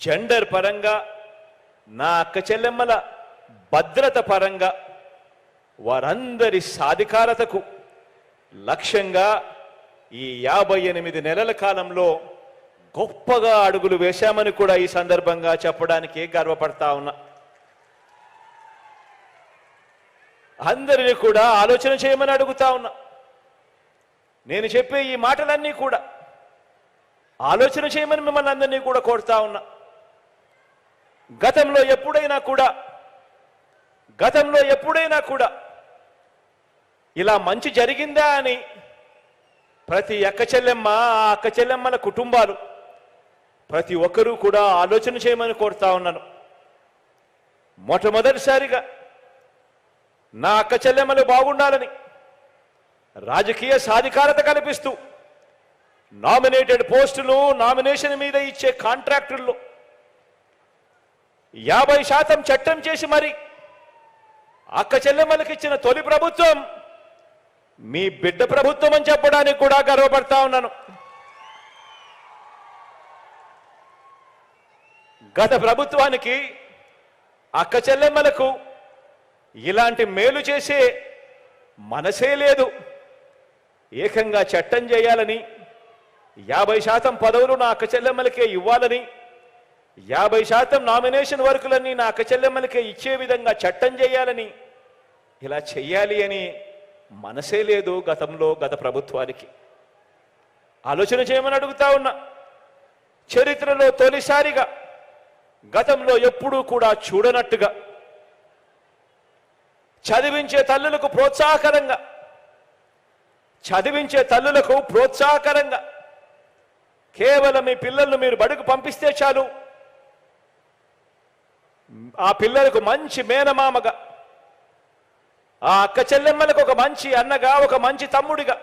జెండర్ పరంగా, నా అక్క చెల్లెమ్మల భద్రత పరంగా వారందరి సాధికారతకు లక్ష్యంగా ఈ 58 నెలల కాలంలో గొప్పగా అడుగులు వేశామని కూడా ఈ సందర్భంగా చెప్పడానికి గర్వపడతా ఉన్నా. అందరినీ కూడా ఆలోచన చేయమని అడుగుతా ఉన్నా. నేను చెప్పే ఈ మాటలన్నీ కూడా ఆలోచన చేయమని మిమ్మల్ని అందరినీ కూడా కోరుతా ఉన్నా. గతంలో ఎప్పుడైనా కూడా ఇలా మంచి జరిగిందా అని ప్రతి అక్క చెల్లెమ్మ, ఆ అక్క చెల్లెమ్మల కుటుంబాలు ప్రతి ఒక్కరూ కూడా ఆలోచన చేయమని కోరుతా ఉన్నాను. మొట్టమొదటిసారిగా నా అక్క చెల్లెమ్మలు బాగుండాలని, రాజకీయ సాధికారత కల్పిస్తూ నామినేటెడ్ పోస్టులు నామినేషన్ మీద ఇచ్చే కాంట్రాక్టుల్లో 50% చట్టం చేసి మరి అక్క చెల్లెమ్మలకు ఇచ్చిన తొలి ప్రభుత్వం మీ బిడ్డ ప్రభుత్వం అని చెప్పడానికి కూడా గర్వపడతా ఉన్నాను. గత ప్రభుత్వానికి అక్క చెల్లెమ్మలకు ఇలాంటి మేలు చేసే మనసే లేదు. ఏకంగా చట్టం చేయాలని 50% పదవులు నా అక్క చెల్లెమ్మలకే ఇవ్వాలని 50% నామినేషన్ వర్కులన్నీ నా అక్క చెల్లెమ్మలకే ఇచ్చే విధంగా చట్టం చేయాలని ఇలా చెయ్యాలి అని మనసే లేదు గత ప్రభుత్వానికి. ఆలోచన చేయమని అడుగుతా ఉన్నా. చరిత్రలో తొలిసారిగా గతంలో ఎప్పుడూ కూడా చూడనట్టుగా చదివించే తల్లులకు ప్రోత్సాహకరంగా కేవలం మీ పిల్లలను మీరు బడికి పంపిస్తే చాలు, ఆ పిల్లలకు మంచి మేనమామగా, ఆ అక్క చెల్లెమ్మలకు ఒక మంచి అన్నగా, ఒక మంచి తమ్ముడిగా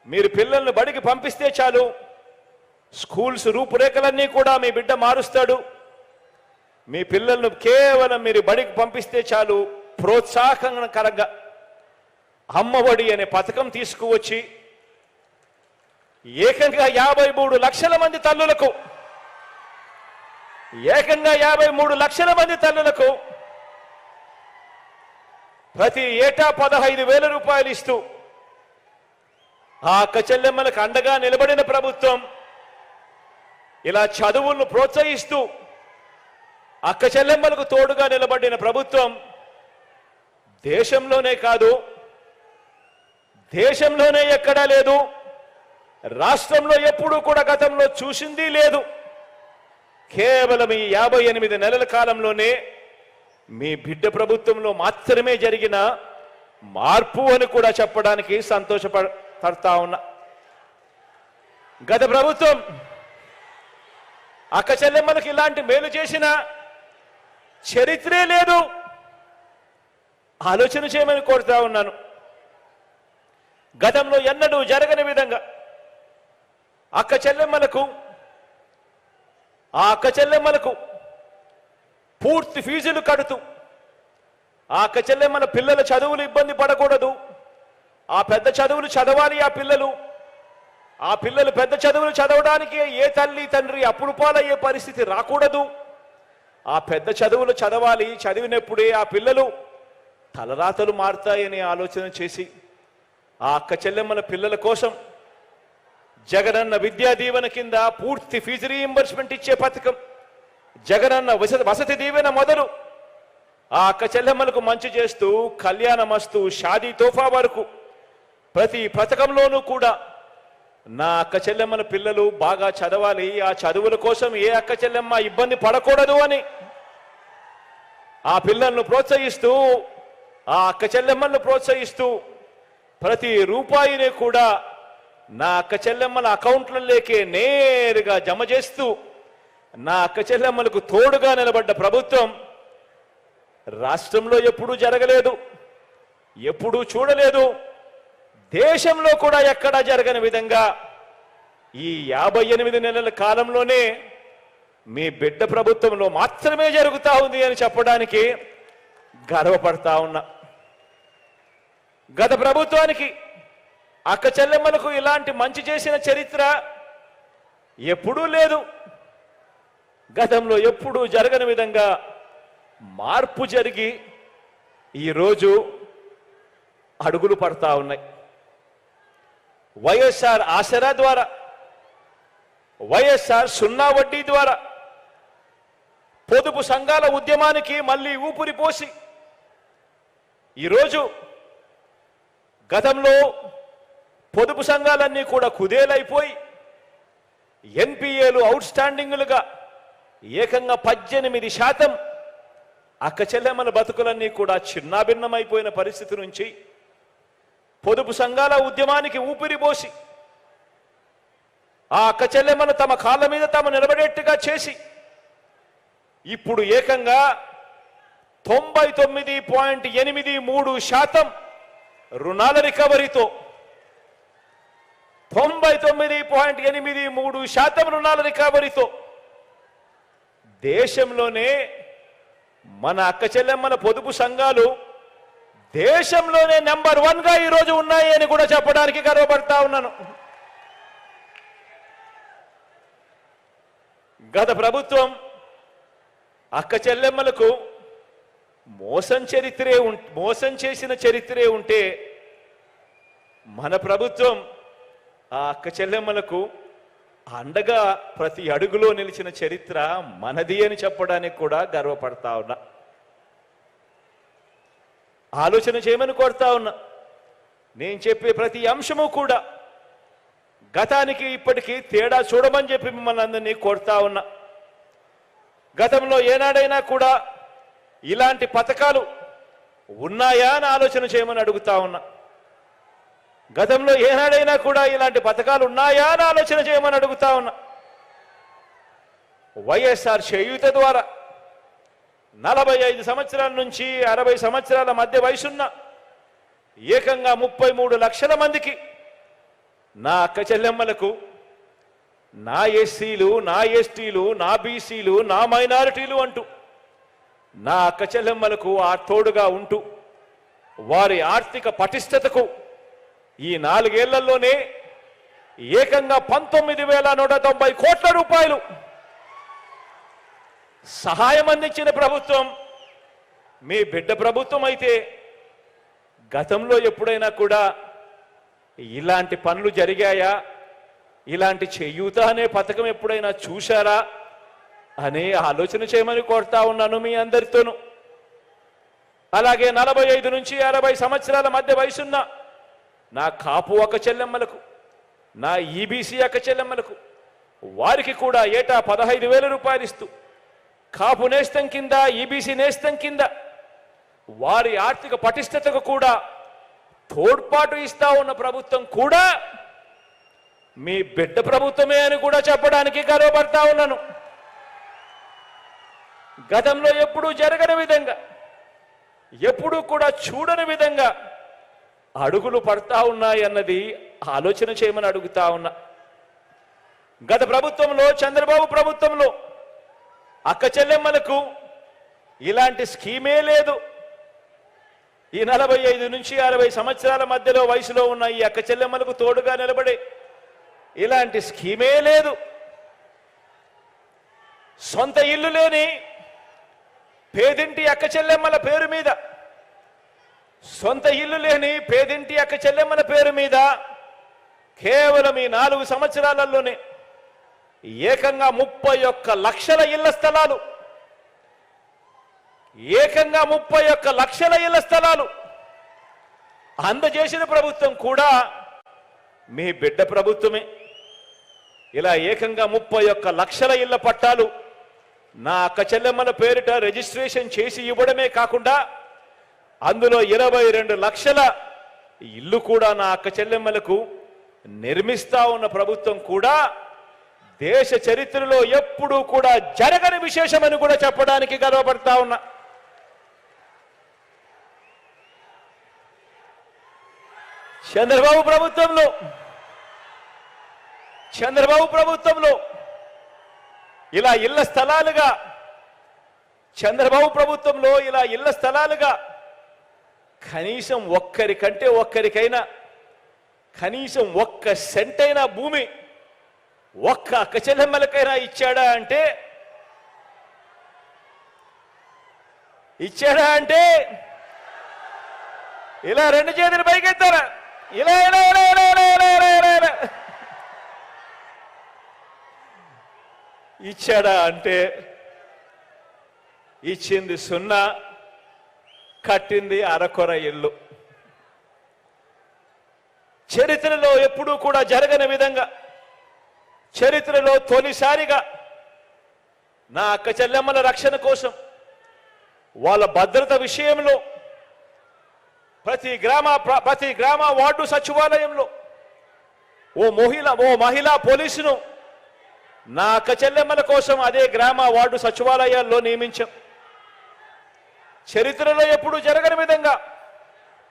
మీరు పిల్లలను బడికి పంపిస్తే చాలు, స్కూల్స్ రూపురేఖలన్నీ కూడా మీ బిడ్డ మారుస్తాడు. మీ పిల్లలను కేవలం మీరు బడికి పంపిస్తే చాలు ప్రోత్సాహకరంగా అమ్మఒడి అనే పథకం తీసుకువచ్చి ఏకంగా 53 లక్షల మంది తల్లులకు ప్రతి ఏటా 15,000 రూపాయలు ఇస్తూ ఆ అక్క చెల్లెమ్మలకు అండగా నిలబడిన ప్రభుత్వం, ఇలా చదువులను ప్రోత్సహిస్తూ అక్క చెల్లెమ్మలకు తోడుగా నిలబడిన ప్రభుత్వం దేశంలోనే కాదు, దేశంలోనే ఎక్కడా లేదు, రాష్ట్రంలో ఎప్పుడూ కూడా గతంలో చూసింది లేదు. కేవలం ఈ 58 నెలల కాలంలోనే మీ బిడ్డ ప్రభుత్వంలో మాత్రమే జరిగిన మార్పు అని కూడా చెప్పడానికి సంతోషపడతా ఉన్నా. గత ప్రభుత్వం అక్క చెల్లెమ్మలకు ఇలాంటి మేలు చేసిన చరిత్రే లేదు. ఆలోచన చేయమని కోరుతా ఉన్నాను. గతంలో ఎన్నడూ జరగని విధంగా ఆ అక్క చెల్లెమ్మలకు పూర్తి ఫీజులు కడుతూ ఆ అక్క చెల్లెమ్మల పిల్లల చదువులు ఇబ్బంది పడకూడదు, ఆ పెద్ద చదువులు చదవాలి ఆ పిల్లలు పెద్ద చదువులు చదవడానికి ఏ తల్లి తండ్రి అప్పులు పాలయ్యే పరిస్థితి రాకూడదు, ఆ పెద్ద చదువులు చదవాలి, చదివినప్పుడే ఆ పిల్లలు తలరాతలు మారుతాయని ఆలోచన చేసి ఆ అక్క చెల్లెమ్మల పిల్లల కోసం జగనన్న విద్యా దీవెన కింద పూర్తి ఫీజు రీయింబర్స్మెంట్ ఇచ్చే పథకం, జగనన్న వసతి దీవెన మొదలు ఆ అక్క చెల్లెమ్మలకు మంచి చేస్తూ కళ్యాణమస్తు షాదీ తోఫా వరకు ప్రతి పథకంలోనూ కూడా నా అక్క చెల్లెమ్మల పిల్లలు బాగా చదవాలి, ఆ చదువుల కోసం ఏ అక్క చెల్లెమ్మ ఇబ్బంది పడకూడదు అని ఆ పిల్లలను ప్రోత్సహిస్తూ ఆ అక్క చెల్లెమ్మలను ప్రోత్సహిస్తూ ప్రతి రూపాయిని కూడా నా అక్క చెల్లెమ్మల అకౌంట్లలోకే నేరుగా జమ చేస్తూ నా అక్క చెల్లెమ్మలకు తోడుగా నిలబడ్డ ప్రభుత్వం రాష్ట్రంలో ఎప్పుడూ జరగలేదు, ఎప్పుడూ చూడలేదు, దేశంలో కూడా ఎక్కడా జరగని విధంగా ఈ 58 నెలల కాలంలోనే మీ బిడ్డ ప్రభుత్వంలో మాత్రమే జరుగుతా ఉంది అని చెప్పడానికి గర్వపడతా ఉన్నా. గత ప్రభుత్వానికి అక్క చెల్లెమ్మలకు ఇలాంటి మంచి చేసిన చరిత్ర ఎప్పుడూ లేదు. గతంలో ఎప్పుడూ జరగని విధంగా మార్పు జరిగి ఈరోజు అడుగులు పడతా ఉన్నాయి. వైఎస్ఆర్ ఆసరా ద్వారా, వైఎస్ఆర్ సున్నా వడ్డీ ద్వారా పొదుపు సంఘాల ఉద్యమానికి మళ్ళీ ఊపిరి పోసి ఈరోజు గతంలో పొదుపు సంఘాలన్నీ కూడా కుదేలైపోయి ఎన్పిఏలు అవుట్ స్టాండింగులుగా ఏకంగా 18% అక్క చెల్లెమ్మల బతుకులన్నీ కూడా చిన్నాభిన్నమైపోయిన పరిస్థితి నుంచి పొదుపు సంఘాల ఉద్యమానికి ఊపిరిపోసి ఆ అక్క చెల్లెమ్మను తమ కాళ్ళ మీద తాము నిలబడేట్టుగా చేసి ఇప్పుడు ఏకంగా 99.83% రుణాల రికవరీతో 99.83% రుణాల రికవరీతో దేశంలోనే మన అక్క చెల్లెమ్మల పొదుపు సంఘాలు దేశంలోనే నెంబర్ 1గా ఈరోజు ఉన్నాయి అని కూడా చెప్పడానికి గర్వపడతా ఉన్నాను. గత ప్రభుత్వం అక్క చెల్లెమ్మలకు మోసం చేసిన చరిత్రే ఉంటే మన ప్రభుత్వం ఆ అక్క చెల్లెమ్మలకు అండగా ప్రతి అడుగులో నిలిచిన చరిత్ర మనది అని చెప్పడానికి కూడా గర్వపడతా ఉన్నా. ఆలోచన చేయమని కోరుతా ఉన్నా. నేను చెప్పే ప్రతి అంశము కూడా గతానికి ఇప్పటికీ తేడా చూడమని చెప్పి మిమ్మల్ని అందరినీ కోరుతా ఉన్నా. గతంలో ఏనాడైనా కూడా ఇలాంటి పథకాలు ఉన్నాయా అని ఆలోచన చేయమని అడుగుతా ఉన్నా. గతంలో ఏనాడైనా కూడా ఇలాంటి పథకాలు ఉన్నాయా అని ఆలోచన చేయమని అడుగుతా ఉన్నా. వైఎస్ఆర్ చేయూత ద్వారా 45 సంవత్సరాల నుంచి 60 సంవత్సరాల మధ్య వయసున్న ఏకంగా 33 లక్షల మందికి నా అక్క చెల్లెమ్మలకు, నా ఎస్సీలు, నా ఎస్టీలు, నా బీసీలు, నా మైనారిటీలు అంటూ నా అక్క చెల్లెమ్మలకు ఆ తోడుగా ఉంటూ వారి ఆర్థిక పటిష్టతకు ఈ 4 ఏళ్లలోనే ఏకంగా 19,190 కోట్ల రూపాయలు సహాయం అందించిన ప్రభుత్వం మీ బిడ్డ ప్రభుత్వం అయితే గతంలో ఎప్పుడైనా కూడా ఇలాంటి పనులు జరిగాయా, ఇలాంటి చేయూత అనే పథకం ఎప్పుడైనా చూశారా అనే ఆలోచన చేయమని కోరుతా ఉన్నాను మీ అందరితోనూ. అలాగే 45 నుంచి 60 సంవత్సరాల మధ్య వయసున్న నా కాపు అక్క చెల్లెమ్మలకు, నా ఈబీసీ అక్క చెల్లెమ్మలకు వారికి కూడా ఏటా 15,000 రూపాయలు ఇస్తూ కాపు నేస్తం కింద, ఈబీసీ నేస్తం కింద వారి ఆర్థిక పటిష్టతకు కూడా తోడ్పాటు ఇస్తా ఉన్న ప్రభుత్వం కూడా మీ బిడ్డ ప్రభుత్వమే అని కూడా చెప్పడానికి గర్వపడతా ఉన్నాను. గతంలో ఎప్పుడూ జరగని విధంగా, ఎప్పుడూ కూడా చూడని విధంగా అడుగులు పడతా ఉన్నాయన్నది ఆలోచన చేయమని అడుగుతా ఉన్నా. గత ప్రభుత్వంలో, చంద్రబాబు ప్రభుత్వంలో అక్క చెల్లెమ్మలకు ఇలాంటి స్కీమే లేదు. ఈ 45 నుంచి 60 సంవత్సరాల మధ్యలో వయసులో ఉన్న ఈ అక్క చెల్లెమ్మలకు తోడుగా నిలబడే ఇలాంటి స్కీమే లేదు. సొంత ఇల్లు లేని పేదింటి అక్క చెల్లెమ్మల పేరు మీద, సొంత ఇల్లు లేని పేదింటి అక్క చెల్లెమ్మల పేరు మీద కేవలం ఈ 4 సంవత్సరాలలోనే ఏకంగా 31 లక్షల ఇళ్ల స్థలాలు, ఏకంగా 31 లక్షల ఇళ్ల స్థలాలు అందజేసిన ప్రభుత్వం కూడా మీ బిడ్డ ప్రభుత్వమే. ఇలా ఏకంగా 31 లక్షల ఇళ్ల పట్టాలు నా అక్క చెల్లెమ్మల పేరిట రిజిస్ట్రేషన్ చేసి ఇవ్వడమే కాకుండా అందులో 22 లక్షల ఇల్లు కూడా నా అక్క చెల్లెమ్మలకు నిర్మిస్తా ఉన్న ప్రభుత్వం కూడా దేశ చరిత్రలో ఎప్పుడూ కూడా జరగని విశేషమని కూడా చెప్పడానికి గర్వపడతా ఉన్నా. చంద్రబాబు ప్రభుత్వంలో ఇలా ఇళ్ల స్థలాలుగా, చంద్రబాబు ప్రభుత్వంలో ఇలా ఇళ్ల స్థలాలుగా కనీసం ఒక్కరికైనా కనీసం 1 సెంటైనా భూమి ఒక్క అక్క చెల్లెమ్మలకైనా ఇచ్చాడా అంటే ఇలా 2 చేతులు పైకెత్తారా? ఇలా ఇలా ఇలా ఇలా ఇలా ఇలా ఇలా ఇలా ఇచ్చాడా అంటే ఇచ్చింది 0, కట్టింది అరకొర ఇల్లు. చరిత్రలో ఎప్పుడూ కూడా జరగని విధంగా, చరిత్రలో తొలిసారిగా నా అక్క చెల్లెమ్మల రక్షణ కోసం, వాళ్ళ భద్రత విషయంలో ప్రతి గ్రామ వార్డు సచివాలయంలో ఓ మహిళా పోలీసును నా అక్క చెల్లెమ్మల కోసం అదే గ్రామ వార్డు సచివాలయాల్లో నియమించాం. చరిత్రలో ఎప్పుడూ జరగని విధంగా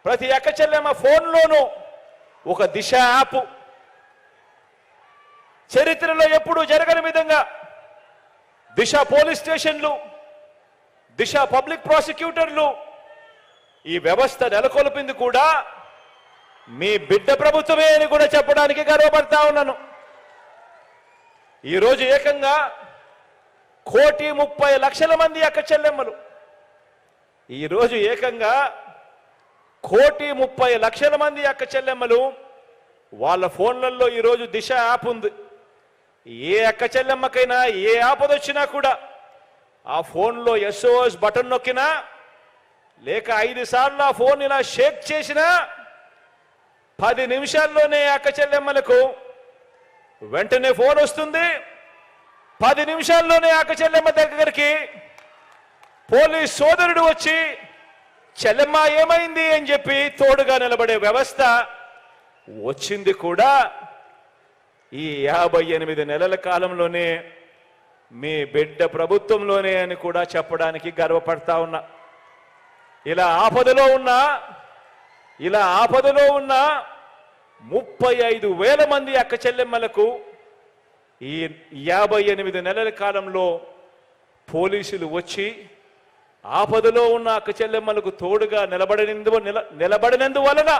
ప్రతి అక్క చెల్లెమ్మ ఫోన్లోనూ ఒక దిశ యాప్, చరిత్రలో ఎప్పుడూ జరగని విధంగా దిశ పోలీస్ స్టేషన్లు, దిశ పబ్లిక్ ప్రాసిక్యూటర్లు, ఈ వ్యవస్థ నెలకొల్పింది కూడా మీ బిడ్డ ప్రభుత్వమే అని కూడా చెప్పడానికి గర్వపడతా ఉన్నాను. ఈరోజు ఏకంగా 1,30,00,000 మంది అక్క చెల్లెమ్మలు, ఈరోజు ఏకంగా 1,30,00,000 మంది అక్క చెల్లెమ్మలు వాళ్ళ ఫోన్లలో ఈరోజు దిశ యాప్ ఉంది. ఏ అక్క చెల్లెమ్మకైనా ఏ ఆపద వచ్చినా కూడా ఆ ఫోన్లో SOS బటన్ నొక్కినా, లేక 5 సార్లు ఆ ఫోన్ ఇలా షేక్ చేసినా 10 నిమిషాల్లోనే అక్క చెల్లెమ్మలకు వెంటనే ఫోన్ వస్తుంది. 10 నిమిషాల్లోనే అక్క చెల్లెమ్మ దగ్గరికి పోలీస్ సోదరుడు వచ్చి చెల్లెమ్మ ఏమైంది అని చెప్పి తోడుగా నిలబడే వ్యవస్థ వచ్చింది కూడా ఈ 58 నెలల కాలంలోనే, మీ బిడ్డ ప్రభుత్వంలోనే అని కూడా చెప్పడానికి గర్వపడతా ఉన్నా. ఇలా ఆపదలో ఉన్న 35,000 మంది అక్క చెల్లెమ్మలకు ఈ 58 నెలల కాలంలో పోలీసులు వచ్చి ఆపదలో ఉన్న అక్క చెల్లెమ్మలకు తోడుగా నిలబడినందువలన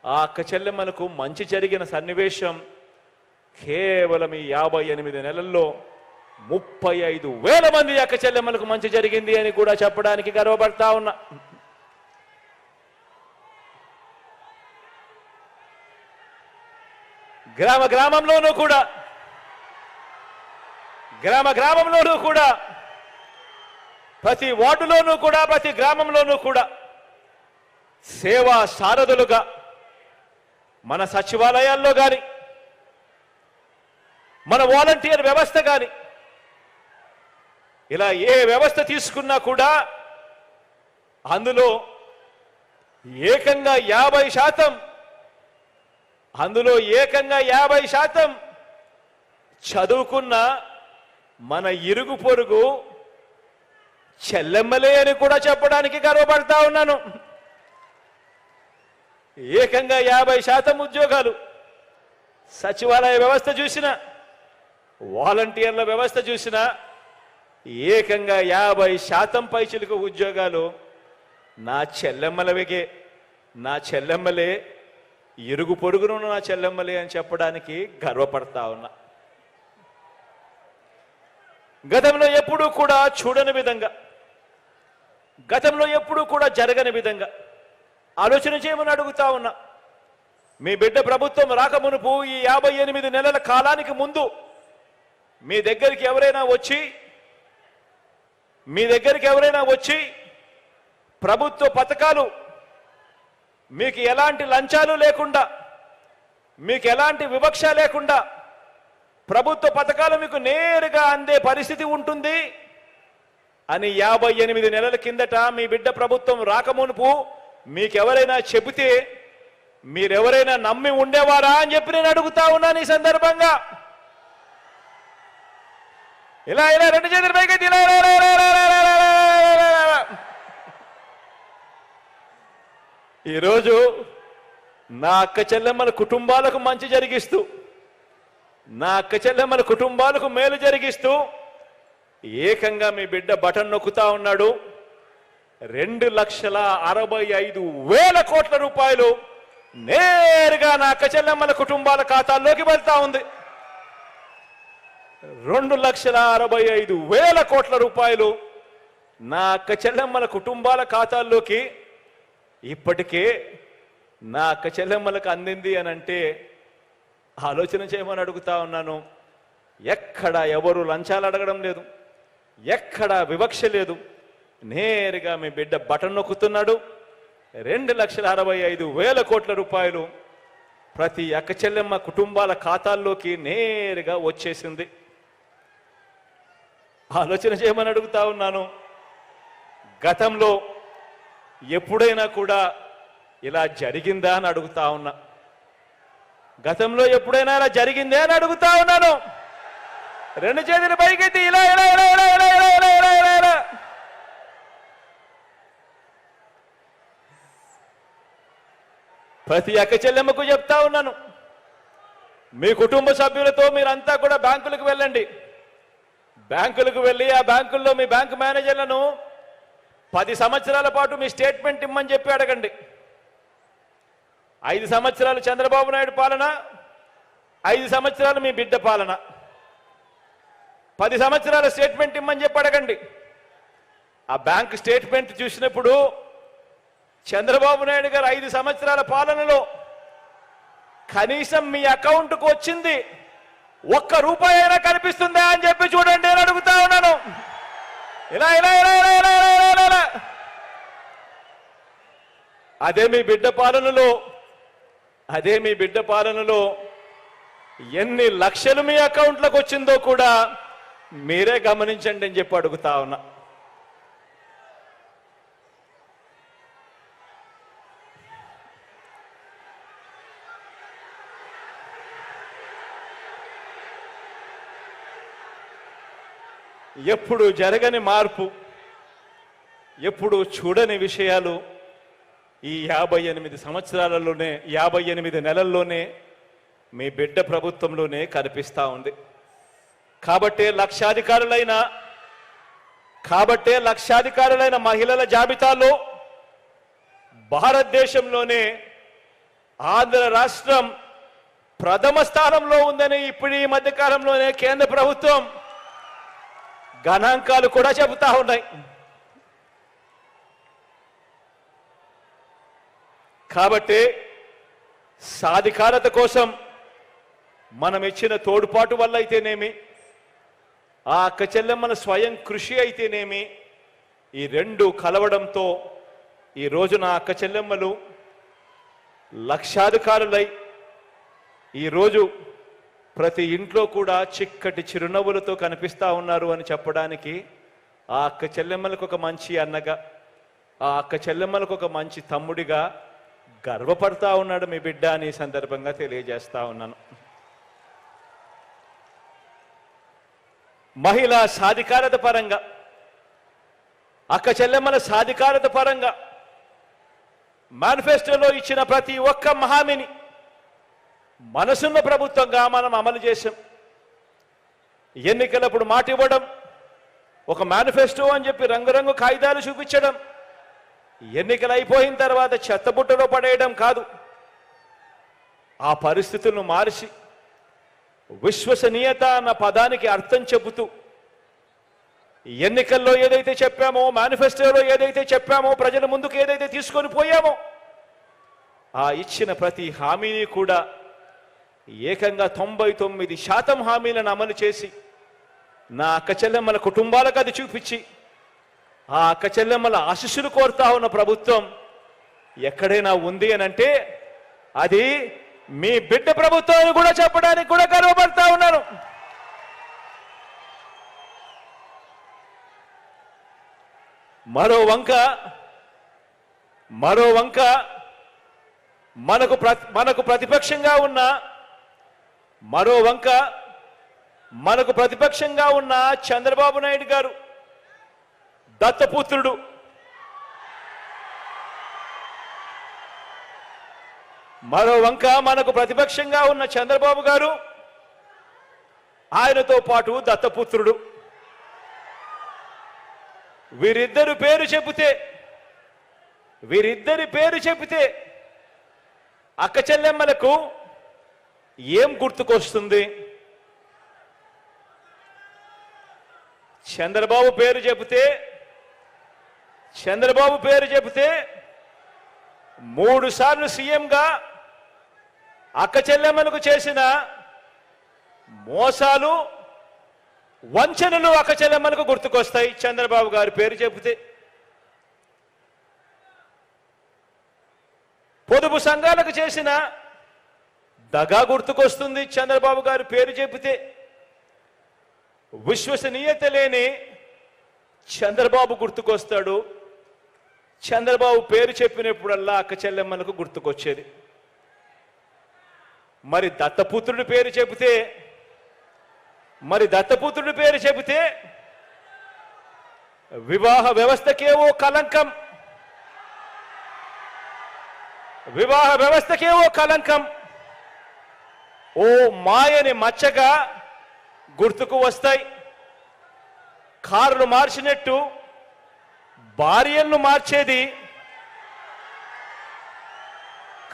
ఆ అక్క చెల్లెమ్మలకు మంచి జరిగిన సన్నివేశం కేవలం ఈ 58 నెలల్లో 35,000 మంది అక్క చెల్లెమ్మలకు మంచి జరిగింది అని కూడా చెప్పడానికి గర్వపడతా ఉన్నా. గ్రామ గ్రామంలోనూ కూడా ప్రతి వార్డులోనూ కూడా, ప్రతి గ్రామంలోనూ కూడా సేవా సారథులుగా మన సచివాలయాల్లో కానీ, మన వాలంటీర్ వ్యవస్థ కానీ, ఇలా ఏ వ్యవస్థ తీసుకున్నా కూడా అందులో ఏకంగా 50% చదువుకున్న మన ఇరుగు పొరుగు చెల్లెమ్మలే అని కూడా చెప్పడానికి గర్వపడతా ఉన్నాను. ఏకంగా 50% ఉద్యోగాలు సచివాలయ వ్యవస్థ చూసినా, వాలంటీర్ల వ్యవస్థ చూసినా ఏకంగా 50% పైచిలకు ఉద్యోగాలు నా చెల్లెమ్మలే, ఇరుగు పొరుగును నా చెల్లెమ్మలే అని చెప్పడానికి గర్వపడతా ఉన్నా. గతంలో ఎప్పుడూ కూడా చూడని విధంగా, గతంలో ఎప్పుడూ కూడా జరగని విధంగా ఆలోచన చేయమని అడుగుతా ఉన్నా. మీ బిడ్డ ప్రభుత్వం రాకమునుపు ఈ 58 నెలల కాలానికి ముందు మీ దగ్గరికి ఎవరైనా వచ్చి ప్రభుత్వ పథకాలు మీకు ఎలాంటి లంచాలు లేకుండా, మీకు ఎలాంటి వివక్ష లేకుండా ప్రభుత్వ పథకాలు మీకు నేరుగా అందే పరిస్థితి ఉంటుంది అని 58 నెలల కిందట మీ బిడ్డ ప్రభుత్వం రాకమునుపు మీకెవరైనా చెబితే మీరెవరైనా నమ్మి ఉండేవారా అని చెప్పి నేను అడుగుతా ఉన్నాను. ఈ సందర్భంగా ఇలా రెండు చేతులు పైకి ఈరోజు నా అక్క చెల్లెమ్మల కుటుంబాలకు మంచి జరిగిస్తూ, నా అక్క చెల్లెమ్మల కుటుంబాలకు మేలు జరిగిస్తూ ఏకంగా మీ బిడ్డ బటన్ నొక్కుతా ఉన్నాడు. 2,65,000 కోట్ల రూపాయలు నేరుగా నా అక్క చెల్లెమ్మల కుటుంబాల ఖాతాల్లోకి వెళ్తా ఉంది. 2,65,000 కోట్ల రూపాయలు నా అక్క చెల్లెమ్మల కుటుంబాల ఖాతాల్లోకి ఇప్పటికే నా అక్క చెల్లెమ్మలకు అందింది అని అంటే ఆలోచన చేయమని అడుగుతా ఉన్నాను. ఎక్కడ ఎవరు లంచాలు అడగడం లేదు, ఎక్కడ వివక్ష లేదు. నేరుగా మీ బిడ్డ బటన్ నొక్కుతున్నాడు. 2,65,000 కోట్ల రూపాయలు ప్రతి అక్క చెల్లెమ్మ కుటుంబాల ఖాతాల్లోకి నేరుగా వచ్చేసింది. ఆలోచన చేయమని అడుగుతా ఉన్నాను. గతంలో ఎప్పుడైనా కూడా ఇలా జరిగిందా అని అడుగుతా ఉన్నా. గతంలో ఎప్పుడైనా ఇలా జరిగిందే అని అడుగుతా ఉన్నాను. రెండు చేతులు పైకెత్తి ఇలా ఇలా ఇలా ఇలా ఇలా ఇలా ఇలా ఇలా ఇలా ప్రతి అక్క చెల్లెమ్మకు చెప్తా ఉన్నాను, మీ కుటుంబ సభ్యులతో మీరంతా కూడా బ్యాంకులకు వెళ్ళండి. బ్యాంకులకు వెళ్ళి ఆ బ్యాంకుల్లో మీ బ్యాంకు మేనేజర్లను 10 సంవత్సరాల పాటు మీ స్టేట్మెంట్ ఇమ్మని చెప్పి అడగండి. 5 సంవత్సరాలు చంద్రబాబు నాయుడు పాలన, 5 సంవత్సరాలు మీ బిడ్డ పాలన. 10 సంవత్సరాల స్టేట్మెంట్ ఇమ్మని చెప్పి అడగండి. ఆ బ్యాంక్ స్టేట్మెంట్ చూసినప్పుడు చంద్రబాబు నాయుడు గారు 5 సంవత్సరాల పాలనలో కనీసం మీ అకౌంట్కు వచ్చింది 1 రూపాయి అయినా కనిపిస్తుందా అని చెప్పి చూడండి అని అడుగుతా ఉన్నాను. ఇలా ఇలా ఇలా ఇలా ఇలా ఇలా ఇలా అదే మీ బిడ్డ పాలనలో ఎన్ని లక్షలు మీ అకౌంట్లకు వచ్చిందో కూడా మీరే గమనించండి అని చెప్పి అడుగుతా ఉన్నా. ఎప్పుడు జరగని మార్పు, ఎప్పుడు చూడని విషయాలు ఈ 58 సంవత్సరాలలోనే 58 నెలల్లోనే మీ బిడ్డ ప్రభుత్వంలోనే కనిపిస్తా ఉంది. కాబట్టే లక్షాధికారులైన మహిళల జాబితాలో భారతదేశంలోనే ఆంధ్ర రాష్ట్రం ప్రథమ స్థానంలో ఉందని ఇప్పుడు ఈ మధ్య కాలంలోనే కేంద్ర ప్రభుత్వం గణాంకాలు కూడా చెబుతా ఉన్నాయి. కాబట్టి సాధికారత కోసం మనం ఇచ్చిన తోడ్పాటు వల్ల అయితేనేమి, ఆ అక్క చెల్లెమ్మల స్వయం కృషి అయితేనేమి, ఈ రెండు కలవడంతో ఈ రోజున అక్క చెల్లెమ్మలు లక్షాధికారులై ఈరోజు ప్రతి ఇంట్లో కూడా చిక్కటి చిరునవ్వులతో కనిపిస్తా ఉన్నారు అని చెప్పడానికి ఆ అక్క చెల్లెమ్మలకు ఒక మంచి అన్నగా, ఆ అక్క చెల్లెమ్మలకు ఒక మంచి తమ్ముడిగా గర్వపడతా ఉన్నాడు మీ బిడ్డ అని ఈ సందర్భంగా తెలియజేస్తా ఉన్నాను. మహిళా సాధికారత పరంగా, అక్క చెల్లెమ్మల సాధికారత పరంగా మేనిఫెస్టోలో ఇచ్చిన ప్రతి ఒక్క హామీని మనసున్న ప్రభుత్వంగా మనం అమలు చేశాం. ఎన్నికలప్పుడు మాట ఇవ్వడం, ఒక మేనిఫెస్టో అని చెప్పి రంగురంగు కాగితాలు చూపించడం, ఎన్నికలు అయిపోయిన తర్వాత చెత్తబుట్టలో పడేయడం కాదు. ఆ పరిస్థితులను మార్చి విశ్వసనీయత అన్న పదానికి అర్థం చెబుతూ ఎన్నికల్లో ఏదైతే చెప్పామో, మేనిఫెస్టోలో ఏదైతే చెప్పామో, ప్రజల ముందుకు ఏదైతే తీసుకొని పోయామో ఆ ఇచ్చిన ప్రతి హామీని కూడా ఏకంగా 99% హామీలను అమలు చేసి నా అక్క చెల్లెమ్మల కుటుంబాలకు అది చూపించి ఆ అక్క చెల్లెమ్మల ఆశీస్సులు కోరుతా ఉన్న ప్రభుత్వం ఎక్కడైనా ఉంది అని అంటే అది మీ బిడ్డ ప్రభుత్వం కూడా చెప్పడానికి కూడా గర్వపడతా ఉన్నాను. మరో వంక మనకు ప్రతిపక్షంగా ఉన్న చంద్రబాబు నాయుడు గారు దత్తపుత్రుడు. మరో వంక మనకు ప్రతిపక్షంగా ఉన్న చంద్రబాబు గారు, ఆయనతో పాటు దత్తపుత్రుడు. వీరిద్దరి పేరు చెబితే అక్క చెల్లెమ్మలకు ఏం గుర్తుకొస్తుంది? చంద్రబాబు పేరు చెబితే 3 సార్లు సీఎంగా అక్క చెల్లెమ్మలకు చేసిన మోసాలు, వంచనలు అక్క చెల్లెమ్మలకు గుర్తుకొస్తాయి చంద్రబాబు గారి పేరు చెబితే. పొదుపు సంఘాలకు చేసిన దగా గుర్తుకొస్తుంది చంద్రబాబు గారి పేరు చెబితే. విశ్వసనీయత లేని చంద్రబాబు గుర్తుకొస్తాడు. చంద్రబాబు పేరు చెప్పినప్పుడల్లా అక్క చెల్లెమ్మలకు గుర్తుకొచ్చేది. మరి దత్తపుత్రుడి పేరు చెబితే వివాహ వ్యవస్థకేవో కలంకం, వివాహ వ్యవస్థకే ఓ కలంకం, ఓ మాయని మచ్చగా గుర్తుకు వస్తాయి. కారులు మార్చినట్టు భార్యలను మార్చేది,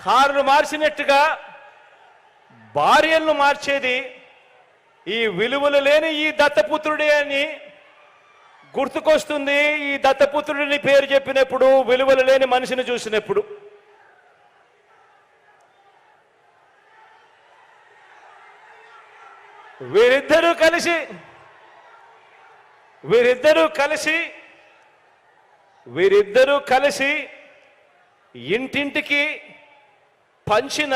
కారులు మార్చినట్టుగా భార్యలను మార్చేది ఈ విలువలు లేని ఈ దత్తపుత్రుడే అని గుర్తుకొస్తుంది. ఈ దత్తపుత్రుడిని పేరు చెప్పినప్పుడు, విలువలు లేని మనిషిని చూసినప్పుడు. వీరిద్దరూ కలిసి ఇంటింటికి పంచిన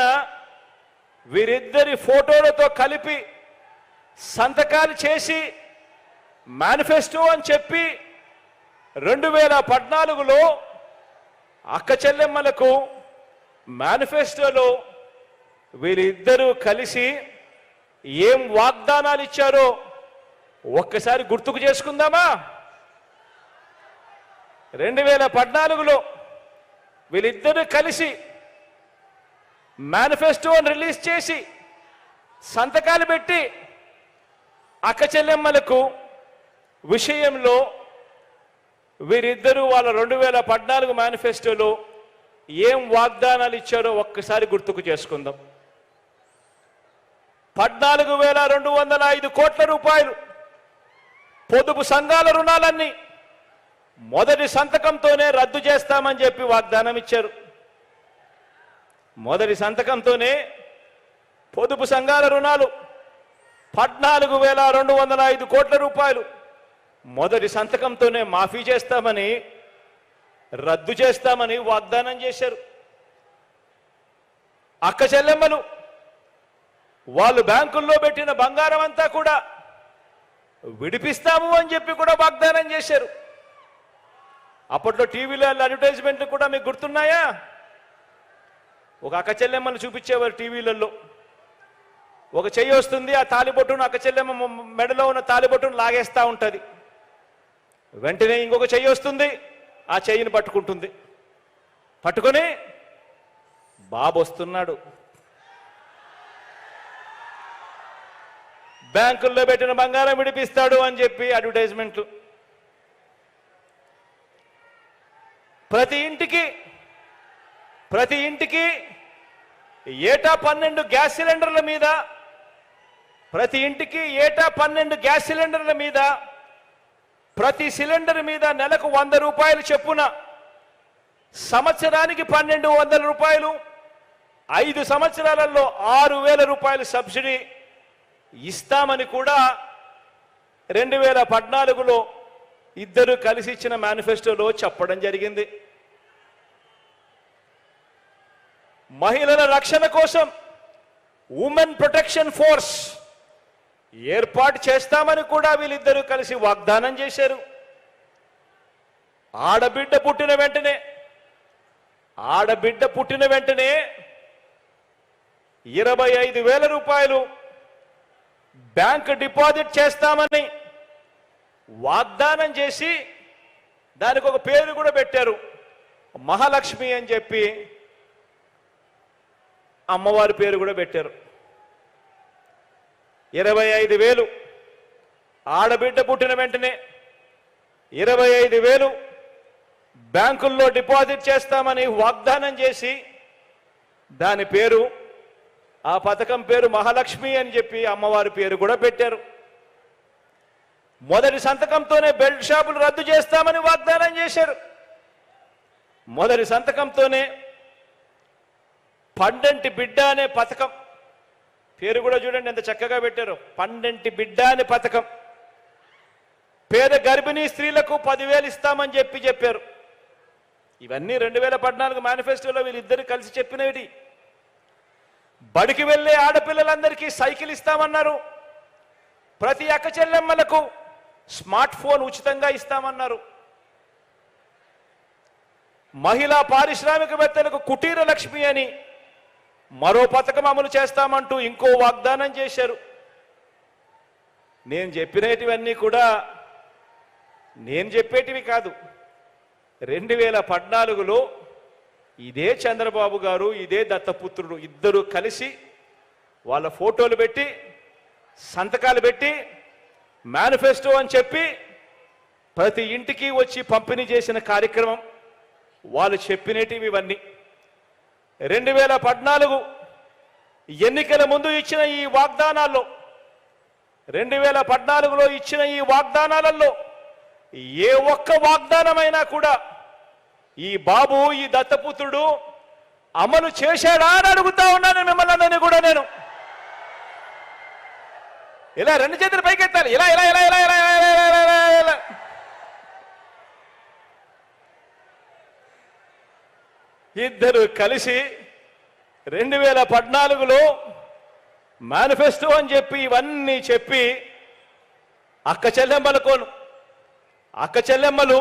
వీరిద్దరి ఫోటోలతో కలిపి సంతకాలు చేసి మేనిఫెస్టో అని చెప్పి 2014లో అక్క చెల్లెమ్మలకు మేనిఫెస్టోలో వీరిద్దరూ కలిసి ఏం వాగ్దానాలు ఇచ్చారో ఒక్కసారి గుర్తుకు చేసుకుందామా? 2014లో వీళ్ళిద్దరూ కలిసి మేనిఫెస్టోని రిలీజ్ చేసి సంతకాలు పెట్టి అక్క చెల్లెమ్మలకు విషయంలో వీరిద్దరూ వాళ్ళ 2014 మేనిఫెస్టోలో ఏం వాగ్దానాలు ఇచ్చారో ఒక్కసారి గుర్తుకు చేసుకుందాం. 14,205 కోట్ల రూపాయలు పొదుపు సంఘాల రుణాలన్నీ మొదటి సంతకంతోనే రద్దు చేస్తామని చెప్పి వాగ్దానం ఇచ్చారు. మొదటి సంతకంతోనే పొదుపు సంఘాల రుణాలు 14,205 కోట్ల రూపాయలు మొదటి సంతకంతోనే మాఫీ చేస్తామని, రద్దు చేస్తామని వాగ్దానం చేశారు. అక్క చెల్లెమ్మలు వాళ్ళు బ్యాంకుల్లో పెట్టిన బంగారం అంతా కూడా విడిపిస్తాము అని చెప్పి కూడా వాగ్దానం చేశారు. అప్పట్లో టీవీలో అడ్వర్టైజ్మెంట్లు కూడా మీకు గుర్తున్నాయా? ఒక అక్క చెల్లెమ్మను చూపించేవారు టీవీలలో. ఒక చెయ్యి వస్తుంది, ఆ తాలిబొట్టును అక్క చెల్లెమ్మ మెడలో ఉన్న తాలిబొట్టును లాగేస్తూ ఉంటుంది. వెంటనే ఇంకొక చెయ్యి వస్తుంది, ఆ చెయ్యిని పట్టుకుంటుంది. పట్టుకొని బాబు వస్తున్నాడు, బ్యాంకుల్లో పెట్టిన బంగారం విడిపిస్తాడు అని చెప్పి అడ్వర్టైజ్మెంట్లు. ప్రతి ఇంటికి ఏటా 12 గ్యాస్ సిలిండర్ల మీద, ప్రతి ఇంటికి ఏటా 12 గ్యాస్ సిలిండర్ల మీద, ప్రతి సిలిండర్ మీద నెలకు 100 రూపాయలు చొప్పున, సంవత్సరానికి 1,200 రూపాయలు, 5 సంవత్సరాలలో 6,000 రూపాయలు సబ్సిడీ ఇస్తామని కూడా 2014లో ఇద్దరు కలిసి ఇచ్చిన మేనిఫెస్టోలో చెప్పడం జరిగింది. మహిళల రక్షణ కోసం ఉమెన్ ప్రొటెక్షన్ ఫోర్స్ ఏర్పాటు చేస్తామని కూడా వీళ్ళిద్దరూ కలిసి వాగ్దానం చేశారు. ఆడబిడ్డ పుట్టిన వెంటనే 25,000 రూపాయలు బ్యాంక్ డిపాజిట్ చేస్తామని వాగ్దానం చేసి దానికి ఒక పేరు కూడా పెట్టారు, మహాలక్ష్మి అని చెప్పి అమ్మవారి పేరు కూడా పెట్టారు. 25,000 ఆడబిడ్డ పుట్టిన వెంటనే 25,000 బ్యాంకుల్లో డిపాజిట్ చేస్తామని వాగ్దానం చేసి దాని పేరు, ఆ పథకం పేరు మహాలక్ష్మి అని చెప్పి అమ్మవారి పేరు కూడా పెట్టారు. మొదటి సంతకంతోనే బెల్ట్ షాపులు రద్దు చేస్తామని వాగ్దానం చేశారు. మొదటి సంతకంతోనే పండంటి బిడ్డ అనే పథకం, పేరు కూడా చూడండి ఎంత చక్కగా పెట్టారు, పండంటి బిడ్డ అనే పథకం. పేద గర్భిణీ స్త్రీలకు 10,000 ఇస్తామని చెప్పారు. ఇవన్నీ 2014 మేనిఫెస్టోలో వీళ్ళిద్దరు కలిసి చెప్పినవి. బడికి వెళ్ళే ఆడపిల్లలందరికీ సైకిల్ ఇస్తామన్నారు. ప్రతి అక్క చెల్లెమ్మలకు స్మార్ట్ ఫోన్ ఉచితంగా ఇస్తామన్నారు. మహిళా పారిశ్రామికవేత్తలకు కుటీర లక్ష్మి అని మరో పథకం అమలు చేస్తామంటూ ఇంకో వాగ్దానం చేశారు. నేను చెప్పినటివన్నీ కూడా నేను చెప్పేటివి కాదు. 2014లో ఇదే చంద్రబాబు గారు, ఇదే దత్తపుత్రుడు ఇద్దరు కలిసి వాళ్ళ ఫోటోలు పెట్టి సంతకాలు పెట్టి మేనిఫెస్టో అని చెప్పి ప్రతి ఇంటికి వచ్చి పంపిణీ చేసిన కార్యక్రమం వాళ్ళు చెప్పినటివి ఇవన్నీ. 2014 ఎన్నికల ముందు ఇచ్చిన ఈ వాగ్దానాల్లో 2014లో ఇచ్చిన ఈ వాగ్దానాలలో ఏ ఒక్క వాగ్దానమైనా కూడా ఈ బాబు, ఈ దత్తపుత్రుడు అమలు చేశాడా అని అడుగుతా ఉన్నాను మిమ్మల్ని అందరినీ కూడా. నేను ఇలా రెండు చేతులు పైకెత్తాలి, ఇలా ఇలా ఇలా ఇలా ఇలా ఇలా ఇలా ఇలా ఇలా. ఇద్దరు కలిసి 2014లో మేనిఫెస్టో అని చెప్పి ఇవన్నీ చెప్పి అక్క చెల్లెమ్మలు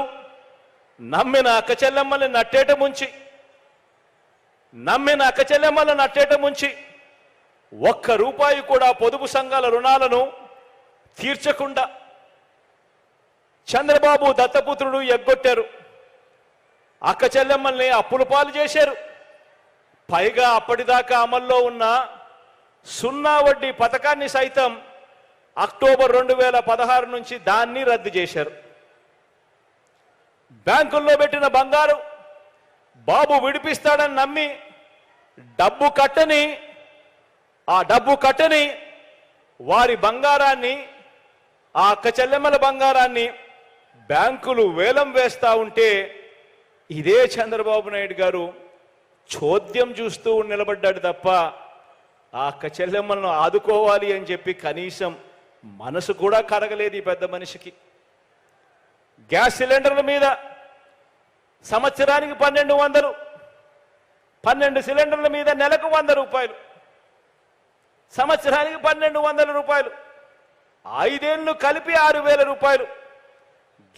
నమ్మిన అక్క చెల్లెమ్మల్ని నట్టేట ముంచి ఒక్క రూపాయి కూడా పొదుపు సంఘాల రుణాలను తీర్చకుండా చంద్రబాబు దత్తపుత్రుడు ఎగ్గొట్టారు. అక్క చెల్లెమ్మల్ని అప్పుల పాలు చేశారు. పైగా అప్పటిదాకా అమల్లో ఉన్న 0 వడ్డీ పథకాన్ని సైతం అక్టోబర్ 2016 నుంచి దాన్ని రద్దు చేశారు. బ్యాంకుల్లో పెట్టిన బంగారు బాబు విడిపిస్తాడని నమ్మి డబ్బు కట్టని వారి బంగారాన్ని, ఆ అక్క చెల్లెమ్మల బంగారాన్ని బ్యాంకులు వేలం వేస్తా ఉంటే ఇదే చంద్రబాబు నాయుడు గారు చోద్యం చూస్తూ నిలబడ్డాడు తప్ప ఆ అక్క చెల్లెమ్మలను ఆదుకోవాలి అని చెప్పి కనీసం మనసు కూడా కరగలేదు ఈ పెద్ద మనిషికి. గ్యాస్ సిలిండర్ల మీద సంవత్సరానికి 1200, 12 సిలిండర్ల మీద నెలకు 100 రూపాయలు, సంవత్సరానికి 1200 రూపాయలు, 5 ఏళ్ళు కలిపి 6000 రూపాయలు.